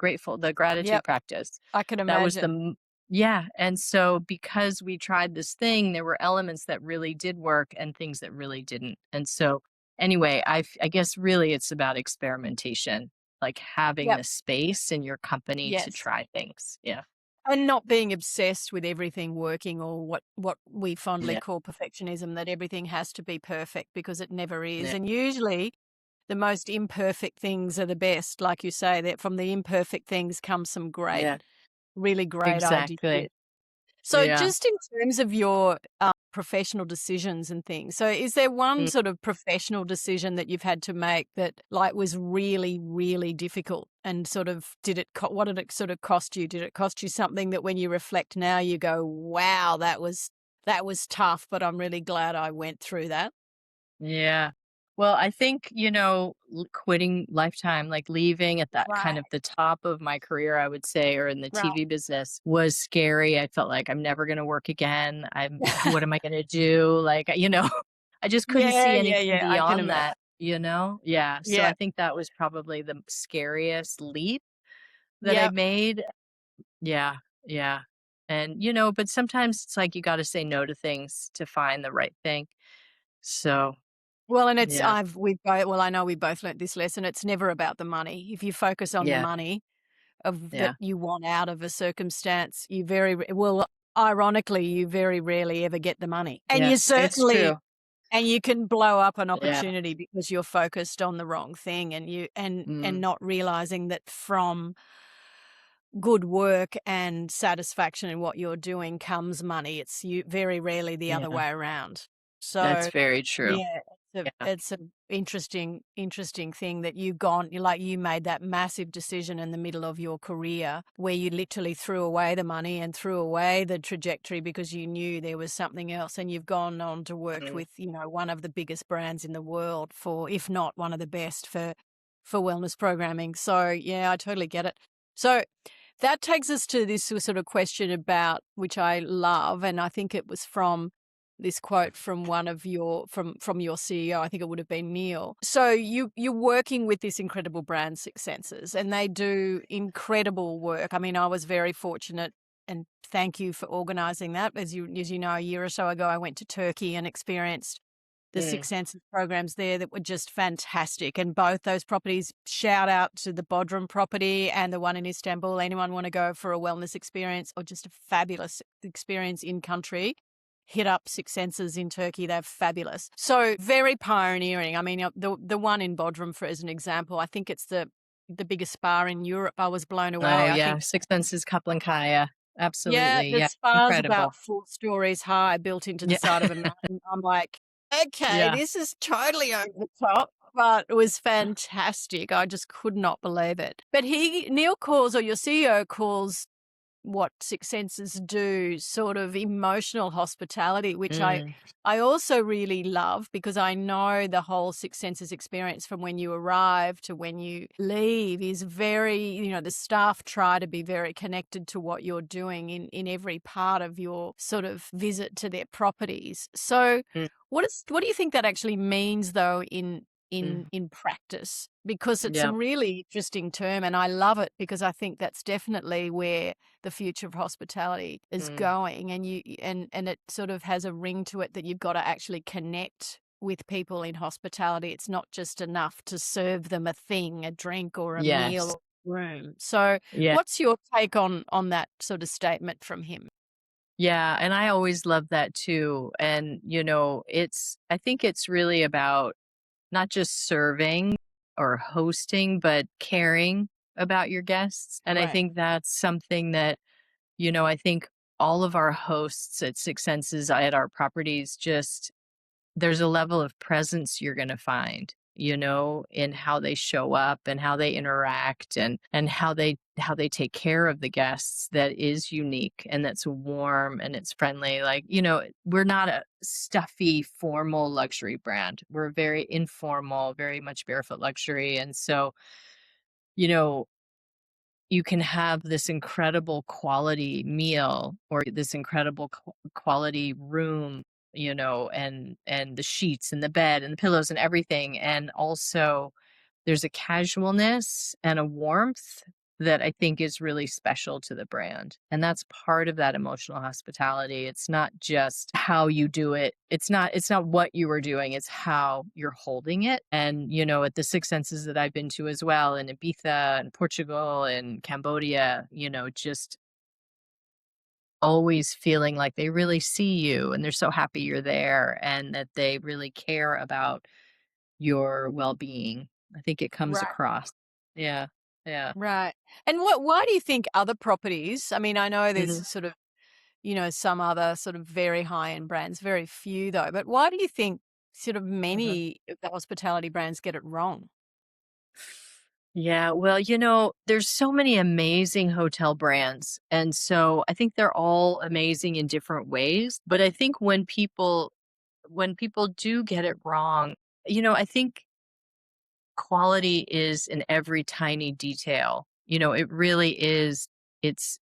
gratitude Yep. practice. I can That was imagine. yeah, and so because we tried this thing, there were elements that really did work and things that really didn't, and so, anyway, I guess really it's about experimentation, like having Yep. the space in your company to Yes. try things. Yeah. And not being obsessed with everything working, or what we fondly Yeah. call perfectionism, that everything has to be perfect, because it never is. Yeah. And usually the most imperfect things are the best. Like you say, that from the imperfect things come some Yeah. really great ideas. Exactly. So Yeah. just in terms of your professional decisions and things. So is there one Mm. sort of professional decision that you've had to make that like was really, really difficult, and sort of what did it sort of cost you? Did it cost you something that when you reflect now you go, wow, that was tough, but I'm really glad I went through that? Yeah. Well, I think, quitting Lifetime, like leaving at that kind Right. of the top of my career, I would say, or in the Right. TV business was scary. I felt like I'm never going to work again. What am I going to do? Like, I just couldn't Yeah, see yeah, anything yeah. I can beyond imagine. that. Yeah. So Yeah. I think that was probably the scariest leap that I Yep. made. Yeah. Yeah. And, but sometimes it's like you got to say no to things to find the right thing. So, Well, and yeah. I know we both learnt this lesson. It's never about the money. If you focus on the Yeah. money of that Yeah. you want out of a circumstance, you ironically, you very rarely ever get the money. And Yeah, you it's true. certainly and you can blow up an Yeah. opportunity because you're focused on the wrong thing, and Mm, not realizing that from good work and satisfaction in what you're doing comes money. It's you very rarely the other yeah, way around. that's So very true. yeah, Yeah. it's a interesting thing that you've gone like you made that massive decision in the middle of your career where you literally threw away the money and threw away the trajectory because you knew there was something else, and you've gone on to work Mm, with, one of the biggest brands in the world, for if not one of the best for wellness programming. So yeah, I totally get it. So that takes us to this sort of question about, which I love, and I think it was from this quote from one of your from your CEO. I think it would have been Neil. So you're working with this incredible brand, Six Senses, and they do incredible work. I mean, I was very fortunate, and thank you for organising that. As you know, a year or so ago, I went to Turkey and experienced the mm, Six Senses programs there that were just fantastic. And both those properties, shout out to the Bodrum property and the one in Istanbul. Anyone want to go for a wellness experience or just a fabulous experience in country, hit up Six Senses in Turkey. They're fabulous. So very pioneering. I mean, the one in Bodrum, for as an example, I think it's the biggest spa in Europe. I was blown oh, away. I yeah, think Six Senses Kaplankaya. yeah, Absolutely, the yeah, spa's incredible. about 4 stories high, built into the Yeah, side of a mountain. I'm like, "Okay, yeah, this is totally over the top," but it was fantastic. I just could not believe it. But Neil calls, or your CEO calls, what Six Senses do sort of emotional hospitality, which mm, I also really love, because I know the whole Six Senses experience from when you arrive to when you leave is very, the staff try to be very connected to what you're doing in every part of your sort of visit to their properties. So mm, what do you think that actually means though mm, in practice? Because it's a yeah, really interesting term, and I love it because I think that's definitely where the future of hospitality is mm, going, and and it sort of has a ring to it that you've got to actually connect with people in hospitality. It's not just enough to serve them a thing, a drink or a meal yes, or room. So yeah, what's your take on that sort of statement from him? yeah, and I always love that too, and, I think it's really about not just serving or hosting, but caring about your guests, and I Right. think that's something that I think all of our hosts at Six Senses at our properties just there's a level of presence you're going to find, in how they show up and how they interact and how they take care of the guests that is unique and that's warm and it's friendly. Like, we're not a stuffy formal luxury brand. We're very informal, very much barefoot luxury. And so, you know, you can have this incredible quality meal or this incredible quality room, and the sheets and the bed and the pillows and everything, and also there's a casualness and a warmth that I think is really special to the brand. And that's part of that emotional hospitality. It's not just how you do it. It's not what you are doing, it's how you're holding it. And, at the Six Senses that I've been to as well in Ibiza and Portugal and Cambodia, just always feeling like they really see you and they're so happy you're there and that they really care about your well-being. I think it comes Right. across. Yeah. Yeah. Right. And why do you think other properties, I mean, I know there's Mhm. sort of some other sort of very high-end brands. Very few, though. But why do you think sort of Uh-huh. many of the hospitality brands get it wrong? Yeah, well, there's so many amazing hotel brands. And so I think they're all amazing in different ways. But I think when people do get it wrong, I think quality is in every tiny detail. It really is. It's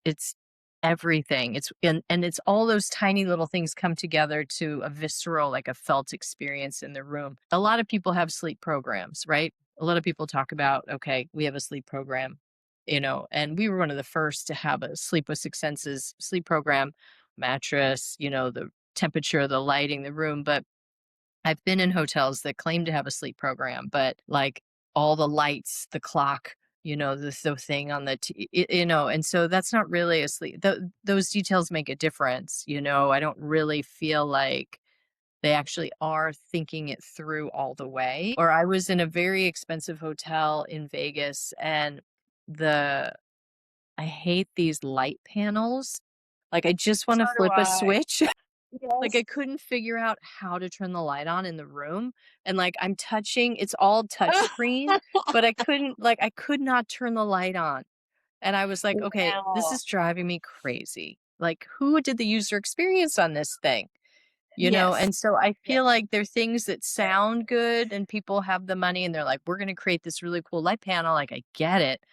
everything. And it's all those tiny little things come together to a visceral, like a felt experience in the room. A lot of people have sleep programs, right? A lot of people talk about, okay, we have a sleep program, and we were one of the first to have a sleep with six senses sleep program, mattress, the temperature, the lighting, the room. But I've been in hotels that claim to have a sleep program, but like all the lights, the clock, the thing on and so that's not really a sleep. Those details make a difference. I don't really feel like they actually are thinking it through all the way. Or I was in a very expensive hotel in Vegas, and the I hate these light panels. Like, I just want So to do flip a I. switch. Like, Yes. I couldn't figure out how to turn the light on in the room, and, like, it's all touch screen, but I could not turn the light on, and I was like, "Okay, this Wow. is driving me crazy." Like, who did the user experience on this thing? Yes. And so I Yeah. feel like there are things that sound good and people have the money and they're like, "We're gonna create this really cool light panel." Like, I get it,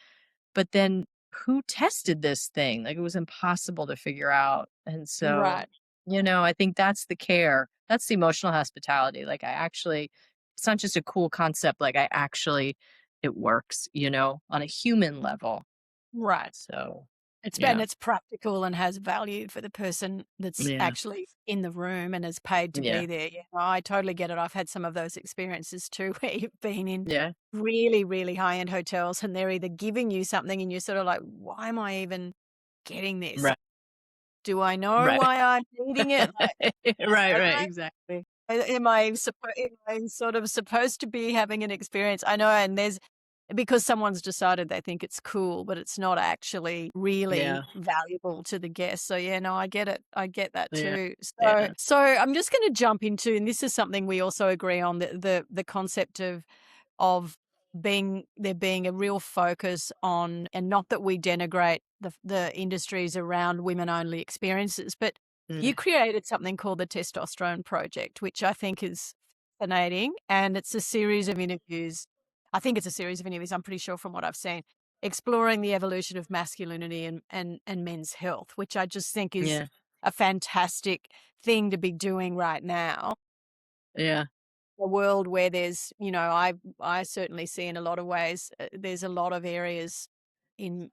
but then who tested this thing? Like, it was impossible to figure out. And so, Right. I think that's the care. That's the emotional hospitality. Like, it's not just a cool concept. Like, it works, on a human level. Right. So, And yeah. it's practical and has value for the person that's Yeah. actually in the room and is paid to Yeah. be there. Yeah, no, I totally get it. I've had some of those experiences too, where you've been in Yeah. really, really high-end hotels and they're either giving you something and you're sort of like, "Why am I even getting this? Right. Do I know Right. why I'm needing it? Like, Right. am Right. Exactly. I sort of supposed to be having an experience?" I know, and there's because someone's decided they think it's cool, but it's not actually really Yeah. valuable to the guest. So yeah, no, I get it. I get that Yeah. too. So Yeah. so I'm just gonna jump into, and this is something we also agree on, the concept of being a real focus on, and not that we denigrate the industries around women only experiences, but you Mm. created something called the Testosterone Project, which I think is fascinating, and it's a series of interviews. I think it's a series of interviews, I'm pretty sure from what I've seen, exploring the evolution of masculinity and men's health, which I just think is Yeah. a fantastic thing to be doing right now. Yeah. A world where there's, I certainly see in a lot of ways, there's a lot of areas in,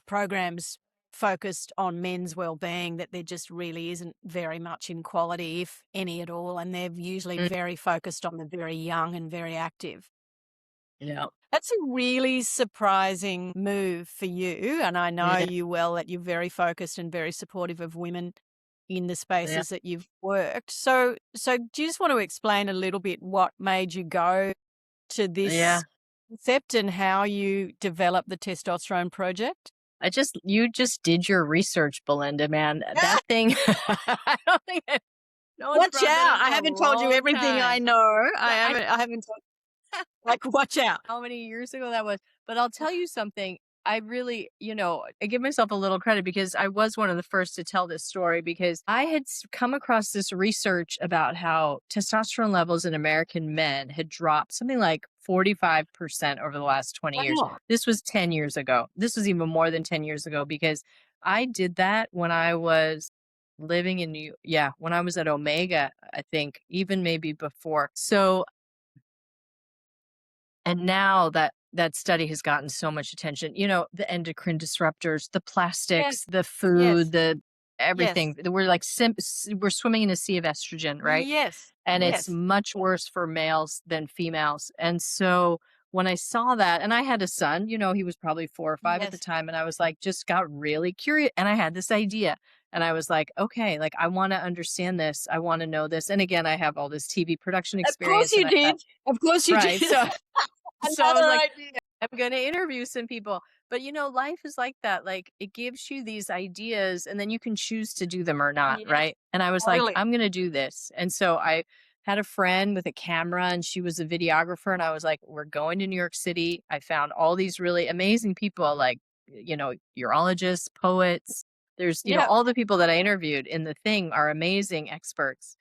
programs focused on men's well-being that there just really isn't very much in quality, if any at all, and they're usually Mm. very focused on the very young and very active. Yeah. That's a really surprising move for you, and I know Yeah. you well, that you're very focused and very supportive of women in the Yeah. spaces that you've worked. So do you just want to explain a little bit what made you go to Yeah. this concept and how you developed the Testosterone Project? You just did your research, Belinda, man. Ah, That thing, I don't think no one's watch brought that out. up I in a haven't told you long everything I time. know. I But haven't I haven't told, like, watch out. how many years ago that was. But I'll tell you something. I really, I give myself a little credit because I was one of the first to tell this story because I had come across this research about how testosterone levels in American men had dropped something like 45% over the last 20 years. Wow. This was 10 years ago. This was even more than 10 years ago because I did that when I was living in when I was at Omega, I think, even maybe before. So and now that study has gotten so much attention, the endocrine disruptors, the Yes. plastics, the Yes. food, the Yes. everything. We're like we're swimming in a sea of estrogen, right? Yes. And it's Yes. much worse for males than females. And so when I saw that, and I had a son, he was probably 4 or 5 at the Yes. time, and I was like, just got really curious. And I had this idea, and I was like, okay, like I want to understand this. I want to know this. And again, I have all this TV production Of course experience, and you I did. thought, Of course you right. did. So I was Another like, idea. I'm gonna interview some people. But life is like that. Like it gives you these ideas and then you can choose to do them or not, Yes, right? And I was like, totally. I'm going to do this. And so I had a friend with a camera and she was a videographer and I was like, we're going to New York City. I found all these really amazing people like, urologists, poets. There's, Yeah, all the people that I interviewed in the thing are amazing experts.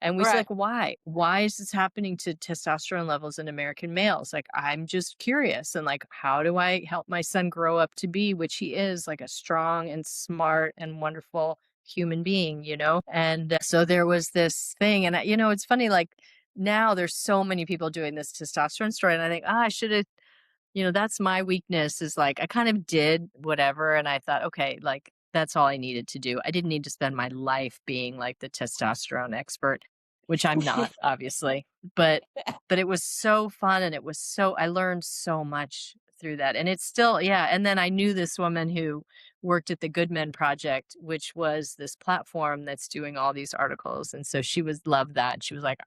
And we said, right. like, why? Why is this happening to testosterone levels in American males? Like, I'm just curious. And like, how do I help my son grow up to be, which he is, like a strong and smart and wonderful human being, And so there was this thing. And, it's funny, like, now there's so many people doing this testosterone story. And I think, I should have, that's my weakness is like, I kind of did whatever. And I thought, okay, like, that's all I needed to do. I didn't need to spend my life being like the testosterone expert, which I'm not, obviously. But it was so fun and I learned so much through that. And it's still, yeah. And then I knew this woman who worked at the Good Men Project, which was this platform that's doing all these articles. And so she was loved that. She was like,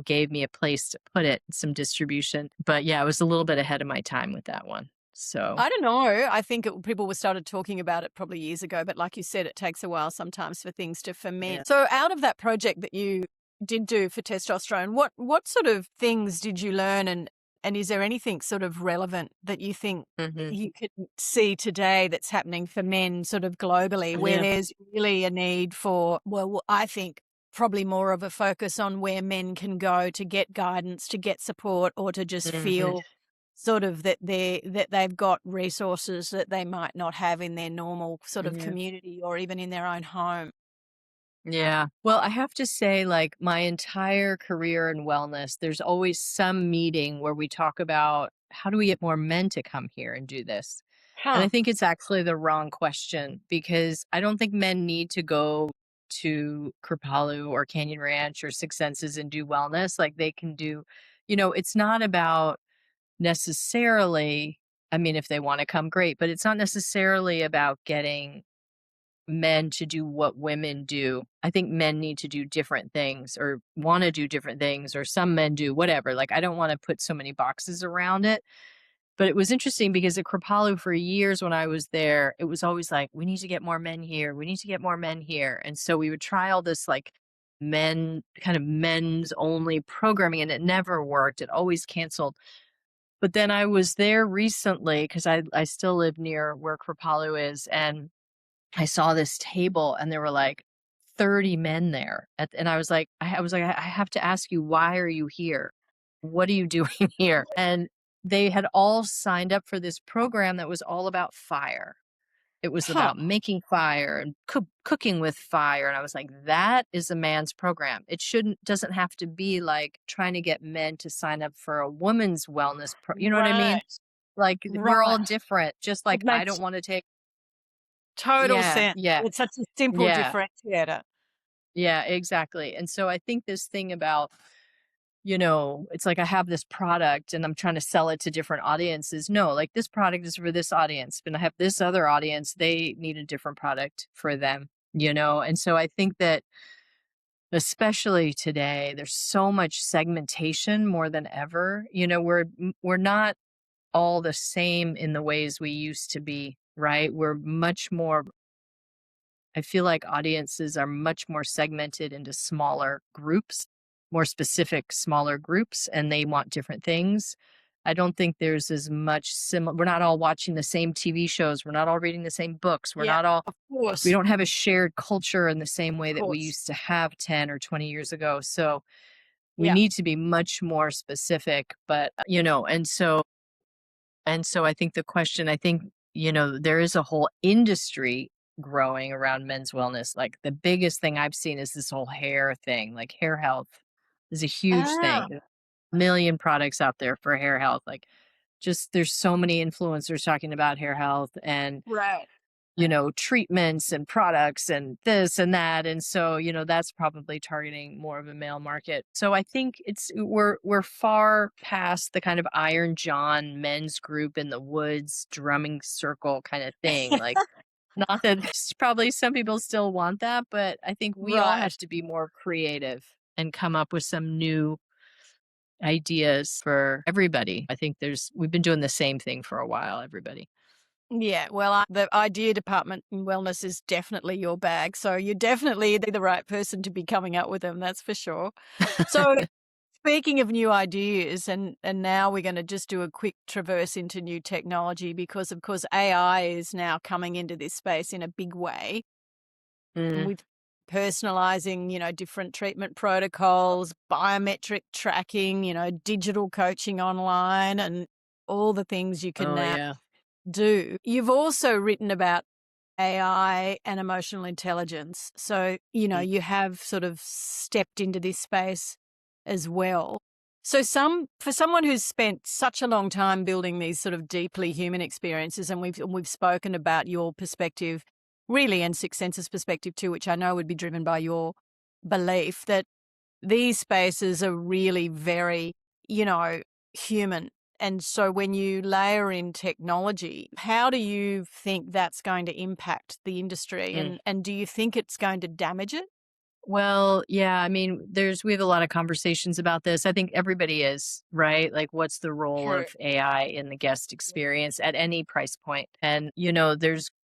gave me a place to put it, some distribution. But yeah, I was a little bit ahead of my time with that one. So I don't know. I think people were started talking about it probably years ago, but like you said, it takes a while sometimes for things to yeah. ferment. So out of that project that you did do for testosterone, what sort of things did you learn and is there anything sort of relevant that you think Hmm. you could see today that's happening for men sort of globally where Yeah. there's really a need for, well, I think probably more of a focus on where men can go to get guidance, to get support, or to just Hmm. feel sort of that they've got resources that they might not have in their normal sort of Yeah. community or even in their own home. Yeah. Well, I have to say, like, my entire career in wellness, there's always some meeting where we talk about how do we get more men to come here and do this? And I Huh. think it's actually the wrong question because I don't think men need to go to Kripalu or Canyon Ranch or Six Senses and do wellness. Like they can do, it's not about necessarily, I mean, if they want to come, great, but it's not necessarily about getting men to do what women do. I think men need to do different things or want to do different things, or some men do whatever. Like, I don't want to put so many boxes around it. But it was interesting because at Kripalu for years when I was there, it was always like, we need to get more men here. We need to get more men here. And so we would try all this like kind of men's only programming, and it never worked. It always canceled. But then I was there recently because I still live near where Kripalu is. And I saw this table and there were like 30 men there. And I was like, I have to ask you, why are you here? What are you doing here? And they had all signed up for this program that was all about fire. It was Huh. about making fire and cooking with fire. And I was like, that is a man's program. It doesn't have to be like trying to get men to sign up for a woman's wellness. You know what I mean? Right. Like we're all Right. different. Just like It I don't makes want to take, total yeah, sense. yeah, It's such a simple yeah. differentiator. Yeah, exactly. And so I think this thing about, it's like I have this product and I'm trying to sell it to different audiences. No, like this product is for this audience, but I have this other audience, they need a different product for them, And so I think that especially today, there's so much segmentation more than ever. We're not all the same in the ways we used to be, right? We're much more I feel like audiences are much more segmented into smaller groups, more specific smaller groups, and they want different things. I don't think there's as much we're not all watching the same TV shows. We're not all reading the same books. Yeah, of We course. don't have a shared culture in the same way Of that we course. used to have 10 or 20 years ago. So we Yeah. need to be much more specific, but and so I think the question, I think, there is a whole industry growing around men's wellness. Like the biggest thing I've seen is this whole hair thing, like hair health is a huge Ah, thing. There's a million products out there for hair health. Like just there's so many influencers talking about hair health and right. treatments and products and this and that. And so, that's probably targeting more of a male market. So I think we're far past the kind of Iron John men's group in the woods drumming circle kind of thing. Like not that probably some people still want that, but I think we all Right. have to be more creative and come up with some new ideas for everybody. I think we've been doing the same thing for a while, everybody. Yeah, well, the idea department in wellness is definitely your bag. So you're definitely the right person to be coming up with them, that's for sure. So speaking of new ideas, and now we're going to just do a quick traverse into new technology because, of course, AI is now coming into this space in a big way Mm. with personalizing, different treatment protocols, biometric tracking, digital coaching online, and all the things you can Oh, now yeah. do. You've also written about AI and emotional intelligence. So, Mm. you have sort of stepped into this space as well. So for someone who's spent such a long time building these sort of deeply human experiences, and we've spoken about your perspective really, and Six Senses perspective too, which I know would be driven by your belief that these spaces are really very, human. And so when you layer in technology, how do you think that's going to impact the industry? Mm. And do you think it's going to damage it? Well, yeah, I mean, we have a lot of conversations about this. I think everybody is, right? Like, what's the role True. of AI in the guest experience at any price point? And,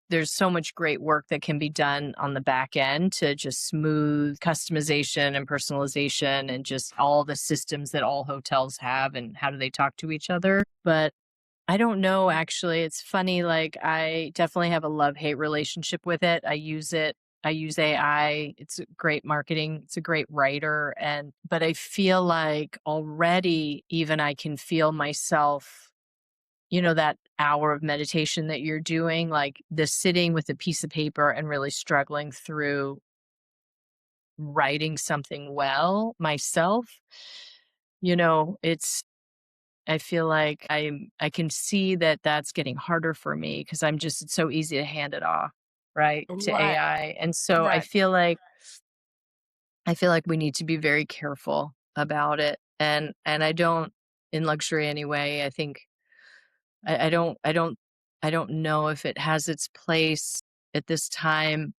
there's so much great work that can be done on the back end to just smooth customization and personalization and just all the systems that all hotels have and how do they talk to each other. But I don't know, actually. It's funny. Like, I definitely have a love-hate relationship with it. I use it. I use AI. It's great marketing. It's a great writer. But I feel like already even I can feel myself, that hour of meditation that you're doing, like the sitting with a piece of paper and really struggling through writing something well myself. It's I feel like I can see that that's getting harder for me because it's so easy to hand it off, right, to Right. AI, and so Right. I feel like we need to be very careful about it, and I don't in luxury anyway, I think I don't know if it has its place at this time,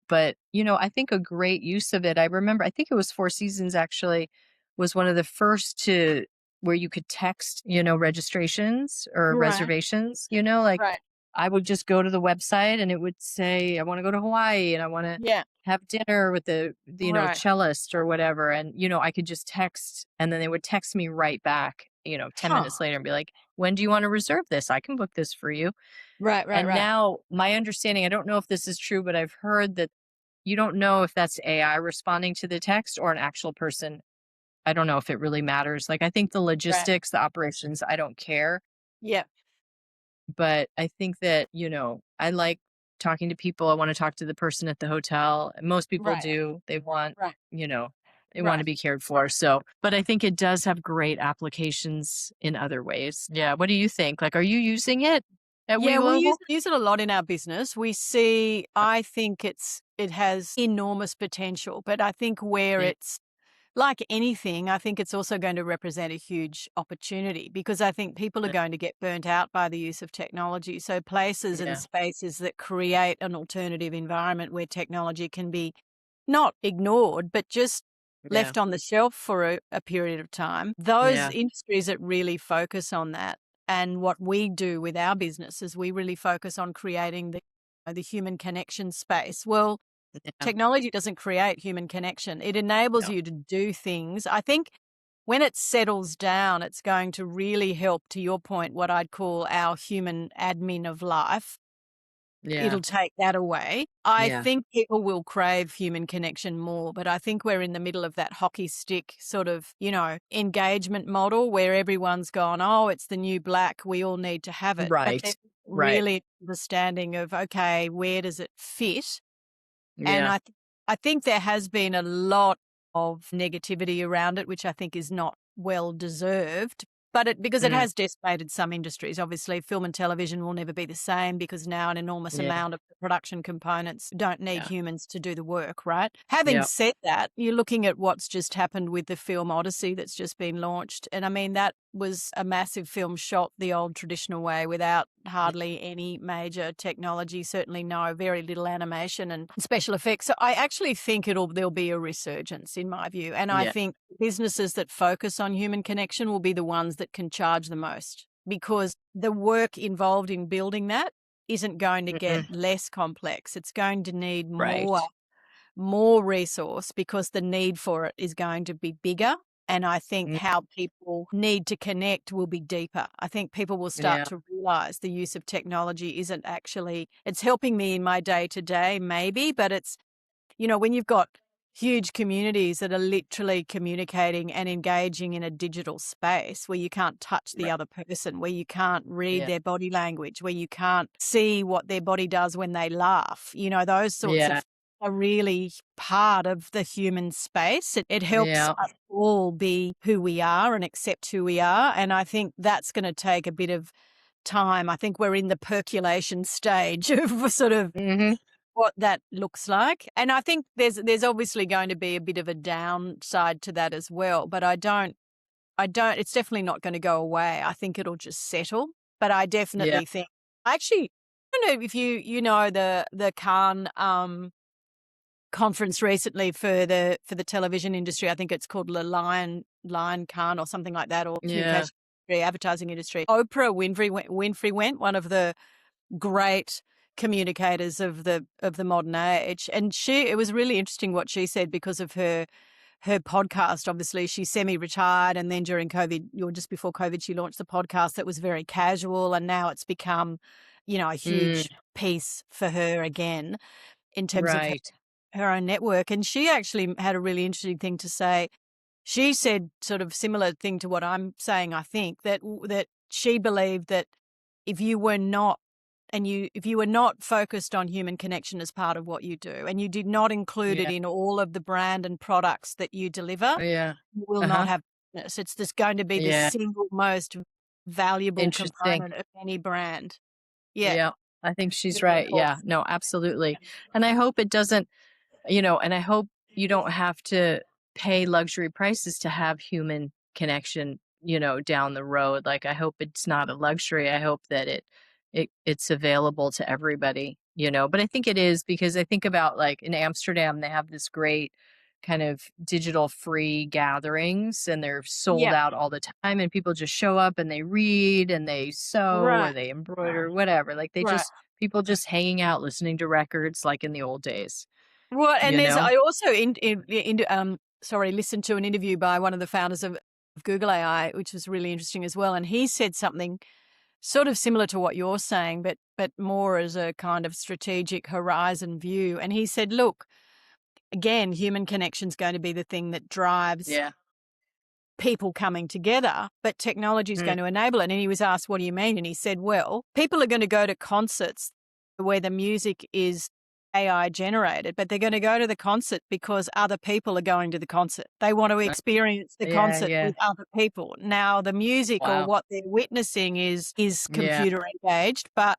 but, I think a great use of it I think it was Four Seasons actually, was one of the first to where you could text, registrations or Right. reservations, like, Right. I would just go to the website and it would say, "I wanna go to Hawaii and I wanna Yeah. have dinner with the Right. cellist," or whatever, and, I could just text, and then they would text me right back, 10 Huh. minutes later and be like, "When do you wanna reserve this? I can book this for you." Right. Right. And Right. now my understanding, I don't know if this is true, but I've heard that you don't know if that's AI responding to the text or an actual person. I don't know if it really matters. Like, I think the Right. logistics, the operations, I don't care. Yeah. But I think that, I like talking to people. I want to talk to the person at the hotel. Most people Right. do. Right. You know, they want to Right. be cared for. So, but I think it does have great applications in other ways. Yeah. What do you think? Like, are you using it at We Yeah, we use Global? use it a lot in our business. I think it has enormous potential, but I think where Mm. it's like anything, I think it's also going to represent a huge opportunity because I think people are Yeah. going to get burnt out by the use of technology. So places and Yeah. spaces that create an alternative environment where technology can be not ignored, but just Yeah. left on the shelf for a period of time. Those Yeah. industries that really focus on that. And what we do with our business is we really focus on creating the human connection space. Well, Yeah. technology doesn't create human connection. It enables No. you to do things. I think when it settles down, it's going to really help, to your point, what I'd call our human admin of life. Yeah. It'll take that away. I Yeah. think people will crave human connection more, but I think we're in the middle of that hockey stick sort of, engagement model where everyone's gone, oh, it's the new black. We all need to have it. But Right. then Right. really understanding of, okay, where does it fit? And Yeah. I think there has been a lot of negativity around it, which I think is not well deserved. But because it Mm. has decimated some industries, obviously, film and television will never be the same because now an enormous Yeah. amount of the production components don't need Yeah. humans to do the work, right? Having Yeah. said that, you're looking at what's just happened with the film Odyssey that's just been launched. And I mean, that was a massive film shot the old traditional way without hardly any major technology, certainly very little animation and special effects. So I actually think there'll be a resurgence in my view. And I Yeah. think businesses that focus on human connection will be the ones that can charge the most because the work involved in building that isn't going to get Mhm. less complex. It's going to need Right. more resource because the need for it is going to be bigger. And I think Mm, how people need to connect will be deeper. I think people will start yeah. to realize the use of technology isn't actually, it's helping me in my day to day, maybe, but it's, when you've got huge communities that are literally communicating and engaging in a digital space where you can't touch the Right. other person, where you can't read Yeah. their body language, where you can't see what their body does when they laugh, those sorts Yeah. of are really part of the human space. It helps Yeah. us all be who we are and accept who we are. And I think that's going to take a bit of time. I think we're in the percolation stage of sort of Mhm. what that looks like. And I think there's obviously going to be a bit of a downside to that as well, but I don't it's definitely not going to go away. I think it'll just settle, but I Yeah. definitely think I don't know if you know the Cannes conference recently for the television industry. I think it's called the Lion Cannes or something like that, or Yeah. communication industry, advertising industry. Oprah Winfrey went, one of the great communicators of the modern age, and it was really interesting what she said because of her podcast. Obviously she's semi-retired, and then during COVID, or just before COVID, she launched the podcast that was very casual, and now it's become a Mm, huge piece for her again in terms of right. her own network. And she actually had a really interesting thing to say. She said sort of similar thing to what I'm saying. I think that she believed that if you were not if you were not focused on human connection as part of what you do, and you did not include it Yeah. in all of the brand and products that you deliver, Yeah. you will not Uh-huh. have business. It's just going to be the Yeah. single most valuable Interesting. component of any brand. Yeah. Yeah. I think she's Really right. Yeah. important. No, absolutely. And I hope it doesn't, and I hope you don't have to pay luxury prices to have human connection, down the road. Like, I hope it's not a luxury. I hope that it's available to everybody, but I think it is, because I think about, like, in Amsterdam, they have this great kind of digital free gatherings, and they're sold Yeah. out all the time, and people just show up and they read and they sew or Right. they embroider, whatever. Like, Right. people just hanging out, listening to records like in the old days, Well, and you know? I also listened to an interview by one of the founders of Google AI, which was really interesting as well. And he said something sort of similar to what you're saying, but more as a kind of strategic horizon view. And he said, look, again, human connection is going to be the thing that drives Yeah. people coming together, but technology is Mm, going to enable it. And he was asked, what do you mean? And he said, well, people are going to go to concerts where the music is AI generated, but they're going to go to the concert because other people are going to the concert. They want to uh, experience the yeah, concert yeah. with other people. Now, the music or Wow. what they're witnessing is Yeah. computer engaged, but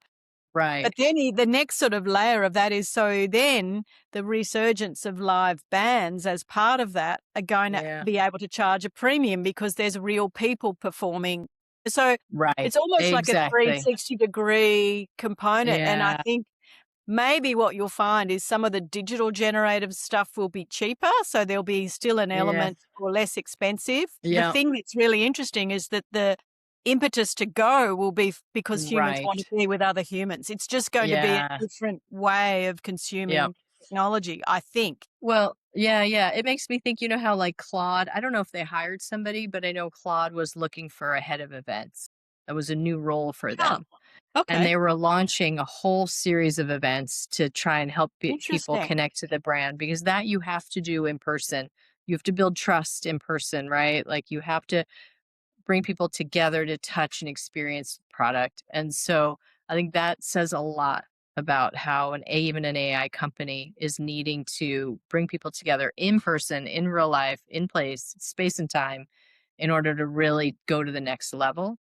Right. then the next sort of layer of that is, so then the resurgence of live bands as part of that are going to Yeah. be able to charge a premium because there's real people performing. So Right. it's almost like a Exactly. 360-degree component. And I Yeah. think maybe what you'll find is some of the digital generative stuff will be cheaper. So there'll be still an Yeah. element or less expensive. The Yeah. thing that's really interesting is that the impetus to go will be because humans want to Right. be with other humans. It's just going to be a Yeah. different way of Yeah. consuming technology, I think. Well, yeah, yeah. It makes me think, how, like, Claude, I don't know if they hired somebody, but I know Claude was looking for a head of events. That was a new role for Oh, them. And okay. they were launching a whole series of events to try and help people Interesting. connect to the brand, because that you have to do in person. You have to build trust in person, right? Like, you have to bring people together to touch and experience the product. And so I think that says a lot about how even an AI company is needing to bring people together in person, in real life, in place, space and time, in order to really go to the next level.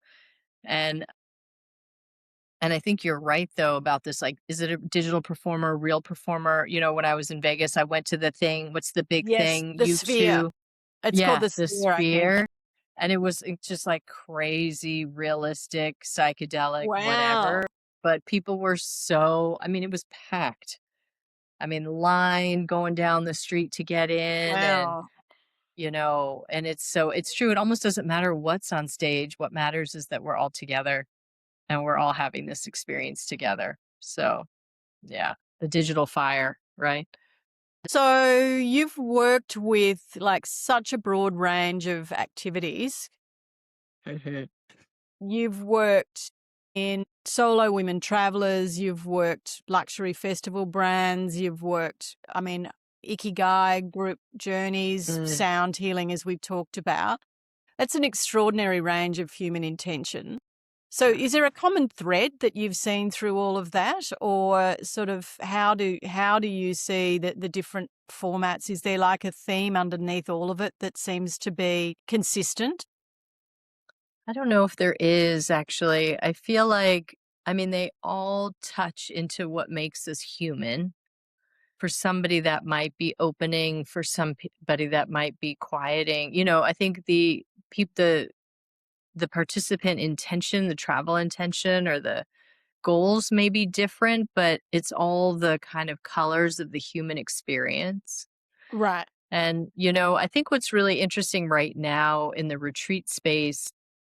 And I think you're right, though, about this. Like, is it a digital performer, real performer? When I was in Vegas, I went to the thing. What's the big Yes, thing? the sphere. U2. It's called Yeah, the the sphere, I think. Sphere. And it's just like crazy, realistic, psychedelic, Wow. whatever. But people were I mean, it was packed. I mean, line going down the street to get in, and, Wow. and it's true. It almost doesn't matter what's on stage. What matters is that we're all together and we're all having this experience together. So, yeah, the digital fire, right? So you've worked with like such a broad range of activities. Mhm. You've worked in solo women travelers, you've worked luxury festival brands, you've worked, I mean, Ikigai, group journeys, Mm. sound healing, as we've talked about. That's an extraordinary range of human intention. So Yeah. is there a common thread that you've seen through all of that, or sort of how do you see the different formats? Is there like a theme underneath all of it that seems to be consistent? I don't know if there is actually. I feel like, I mean, they all touch into what makes us human. For somebody that might be opening, for somebody that might be quieting. I think the participant intention, the travel intention, or the goals may be different, but it's all the kind of colors of the human experience. Right, And, I think what's really interesting right now in the retreat space,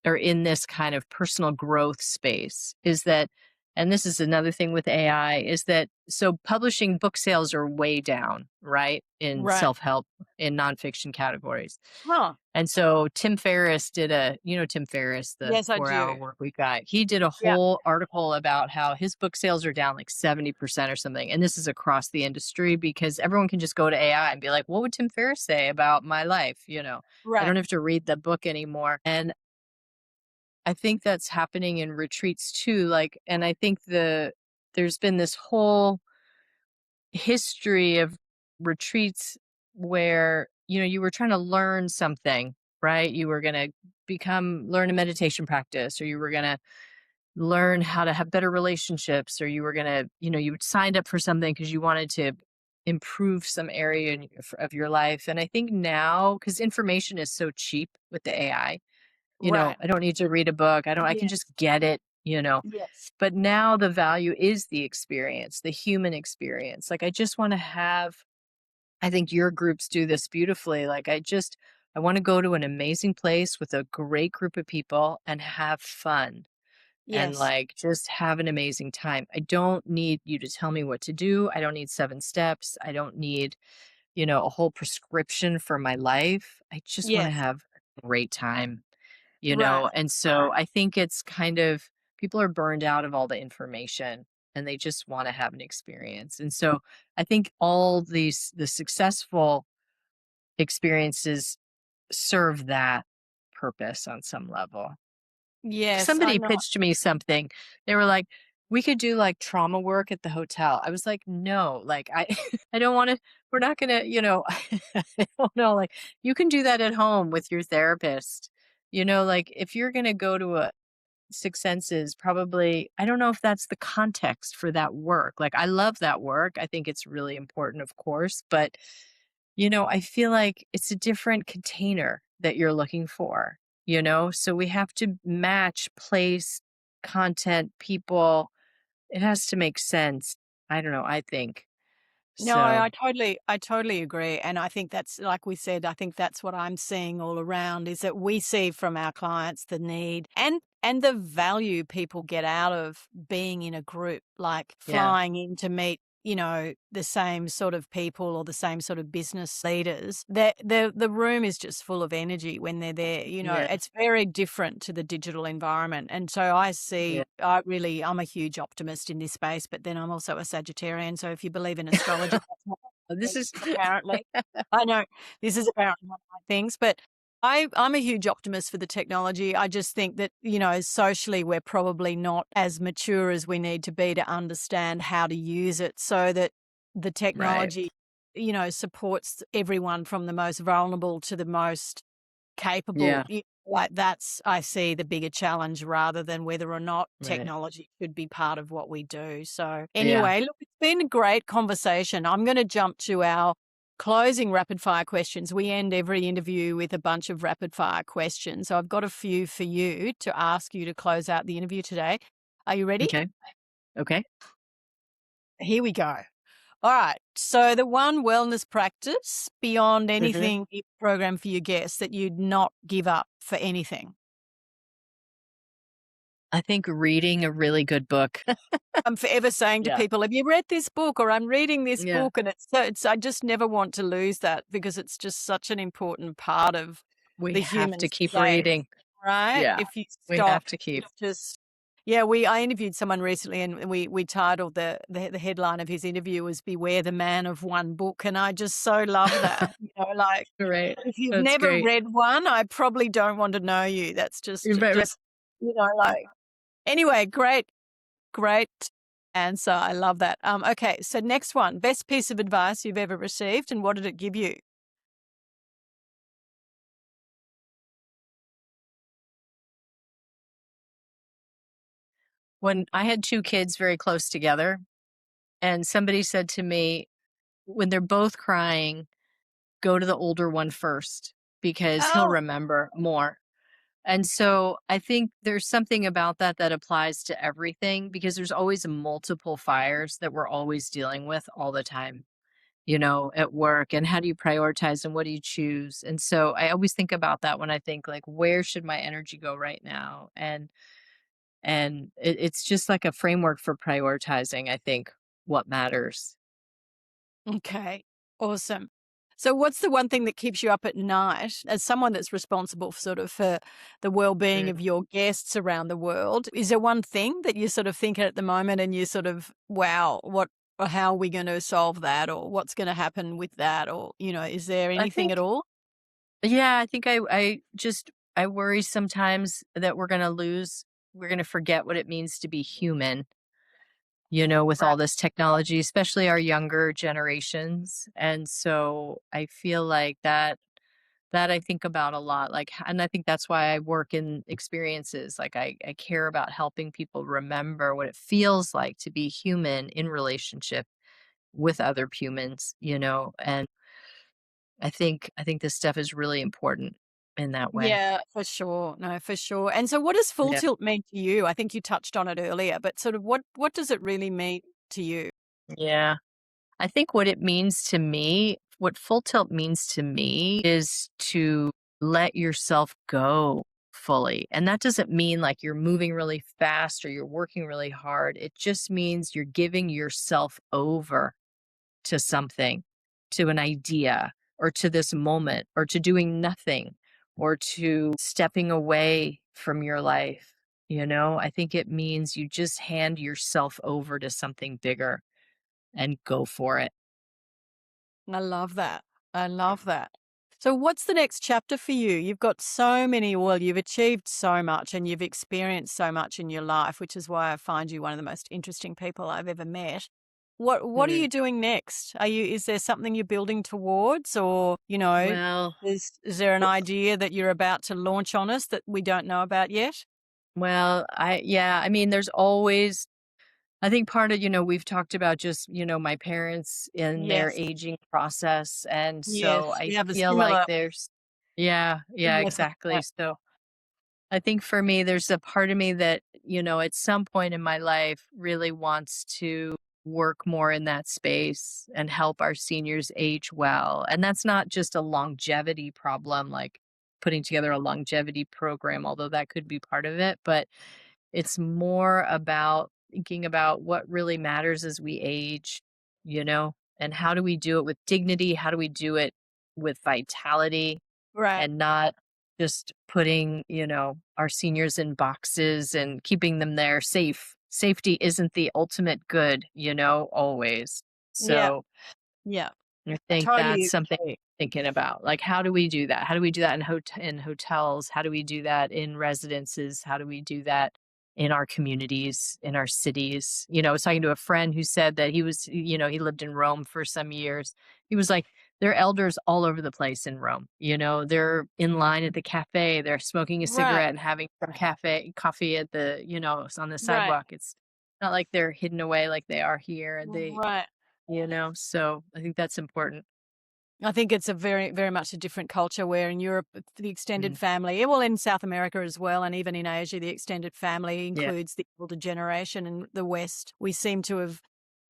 or in this kind of personal growth space, is that, and this is another thing with AI, is that so publishing book sales are way down, right? In right. self help, in nonfiction categories. Huh. And so Tim Ferriss Tim Ferriss, the Yes, I 4 Hour do. Work Week guy. He did a Yeah. whole article about how his book sales are down like 70% or something. And this is across the industry because everyone can just go to AI and be like, what would Tim Ferriss say about my life? I Right. don't have to read the book anymore. And I think that's happening in retreats too. Like, and I think there's been this whole history of retreats where you were trying to learn something, right? You were going to learn a meditation practice, or you were going to learn how to have better relationships, or you were going to you signed up for something because you wanted to improve some area of your life. And I think now, because information is so cheap with the AI, Right. I don't need to read a book, I can Yes. just get it. Yes. But now the value is the experience, the human experience. Like, I just want to have, I think your groups do this beautifully. Like, I want to go to an amazing place with a great group of people and have fun and Yes. like just have an amazing time. I don't need you to tell me what to do. I don't need 7 steps. I don't need, a whole prescription for my life. I just want to Yes. have a great time. Right. And so I think it's kind of, people are burned out of all the information and they just want to have an experience. And so I think all the successful experiences serve that purpose on some level. Yes, I Somebody know. pitched me something. They were like, we could do like trauma work at the hotel. I was like, no, like I don't want to, we're not going to, I don't know, like you can do that at home with your therapist. Like if you're going to go to a Six Senses, probably, I don't know if that's the context for that work. Like I love that work. I think it's really important, of course, but I feel like it's a different container that you're looking for. So we have to match place, content, people. It has to make sense. I don't know, I think. No, So, I totally agree. And I think that's, like we said, I think that's what I'm seeing all around is that we see from our clients the need and the value people get out of being in a group, like yeah, flying in to meet, the same sort of people or the same sort of business leaders. The room is just full of energy when they're there. yeah, It's very different to the digital environment. And so yeah. I'm a huge optimist in this space, but then I'm also a Sagittarian. So if you believe in astrology, that's one of my This things, is apparently. I know this is apparently one of my things, but I'm a huge optimist for the technology. I just think that, socially, we're probably not as mature as we need to be to understand how to use it so that the right. technology, supports everyone from the most vulnerable to the most capable. Yeah, Like that's, I see the bigger challenge rather than whether or not right. technology should be part of what we do. So Yeah. anyway, look, it's been a great conversation. I'm going to jump to our closing rapid fire questions. We end every interview with a bunch of rapid fire questions. So I've got a few for you to ask you to close out the interview today. Are you ready? Okay. Okay. Here we go. All right. So the one wellness practice beyond hmm anything you program for your guests that you'd not give up for anything. I think reading a really good book. I'm forever saying to Yeah. people, "Have you read this book?" or "I'm reading this Yeah. book," and it's I just never want to lose that because it's just such an important part of We the have human to keep state, reading. right? Yeah. If you We have stop, to keep. it's just yeah, I interviewed someone recently and we titled the headline of his interview was "Beware the Man of One Book," and I just so love that. Like Right. if you've That's never great. read one, I probably don't want to know you. That's You're right. just like anyway, great answer. I love that. Okay, so next one, best piece of advice you've ever received, and what did it give you? When I had 2 kids very close together, and somebody said to me, "When they're both crying, go to the older one first because he'll Oh, remember more." And so I think there's something about that that applies to everything because there's always multiple fires that we're always dealing with all the time, at work. And how do you prioritize and what do you choose? And so I always think about that when I think like, where should my energy go right now? And it's just like a framework for prioritizing, I think, what matters. okay. Awesome. So what's the one thing that keeps you up at night as someone that's responsible for sort of for the well-being Mm. of your guests around the world? Is there one thing that you sort of think at the moment and you sort of, wow, what or how are we going to solve that or what's going to happen with that or, is there I anything at think, all? yeah, I think I worry sometimes that we're going to forget what it means to be human, with Right. all this technology, especially our younger generations. And so I feel like that I think about a lot. And I think that's why I work in experiences. Like I care about helping people remember what it feels like to be human in relationship with other humans, and I think this stuff is really important in that way. Yeah, for sure. No, for sure. And so what does full Yeah. tilt mean to you? I think you touched on it earlier, but sort of what does it really mean to you? Yeah. I think what full tilt means to me is to let yourself go fully. And that doesn't mean like you're moving really fast or you're working really hard. It just means you're giving yourself over to something, to an idea, or to this moment, or to doing nothing, or to stepping away from your life. I think it means you just hand yourself over to something bigger and go for it. I love that. I love that. So what's the next chapter for you? You've got so many, well, you've achieved so much and you've experienced so much in your life, which is why I find you one of the most interesting people I've ever met. What are Mm. you doing next? Is there something you're building towards or, Well, is there an idea that you're about to launch on us that we don't know about yet? yeah, I mean, there's always, I think part of, we've talked about just, my parents in their Yes. aging process. And so Yes, I we have a feel like similar yeah, yeah, similar thought exactly. there. So I think for me, there's a part of me that, at some point in my life really wants to work more in that space and help our seniors age well. And that's not just a longevity problem, like putting together a longevity program, although that could be part of it. But it's more about thinking about what really matters as we age, and how do we do it with dignity? How do we do it with vitality? Right. And not just putting, our seniors in boxes and keeping them there safe. Safety isn't the ultimate good, always. Yeah. So Yeah. I think that's Totally something agree. thinking about. Like, how do we do that? How do we do that in hotels? How do we do that in residences? How do we do that in our communities, in our cities? I was talking to a friend who said that he lived in Rome for some years. He was like, there are elders all over the place in Rome. They're in line at the cafe, they're smoking a Right. cigarette and having some coffee at on the Right. sidewalk. It's not like they're hidden away like they are here. And Right. so I think that's important. I think it's a very, very much a different culture where in Europe, the Mm, extended family, well, in South America as well, and even in Asia, the extended family yeah, includes the older generation. In the West, we seem to have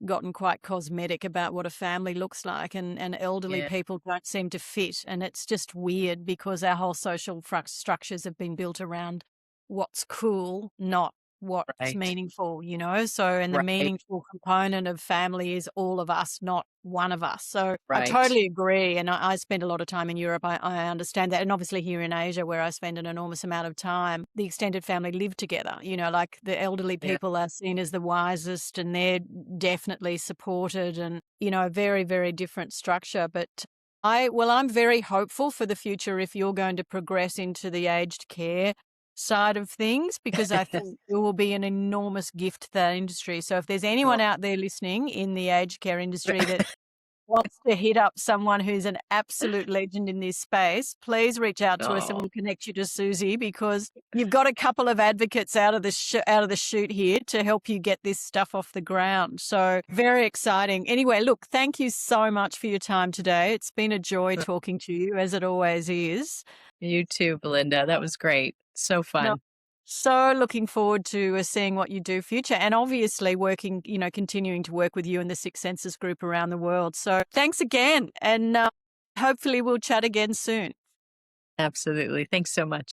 gotten quite cosmetic about what a family looks like, and elderly yeah, people don't seem to fit. And it's just weird because our whole social structures have been built around what's cool, not what's Right. meaningful, you know? So, and the Right. meaningful component of family is all of us, not one of us. So I Right. totally agree. And I spend a lot of time in Europe. I understand that. And obviously here in Asia, where I spend an enormous amount of time, the extended family live together. You know, like the elderly Yeah. people are seen as the wisest and they're definitely supported and, you know, very, very different structure. But I'm very hopeful for the future if you're going to progress into the aged care side of things, because I think it will be an enormous gift to that industry. So if there's anyone out there listening in the aged care industry that wants to hit up someone who's an absolute legend in this space, please reach out to us and Oh, we'll connect you to Susie, because you've got a couple of advocates out of the chute here to help you get this stuff off the ground. So very exciting. Anyway, look, thank you so much for your time today. It's been a joy talking to you, as it always is. you too, Belinda. That was great. So No, fun. so looking forward to seeing what you do future, and obviously working, you know, continuing to work with you and the Six Senses group around the world. So thanks again, and hopefully we'll chat again soon. Absolutely. Thanks so much.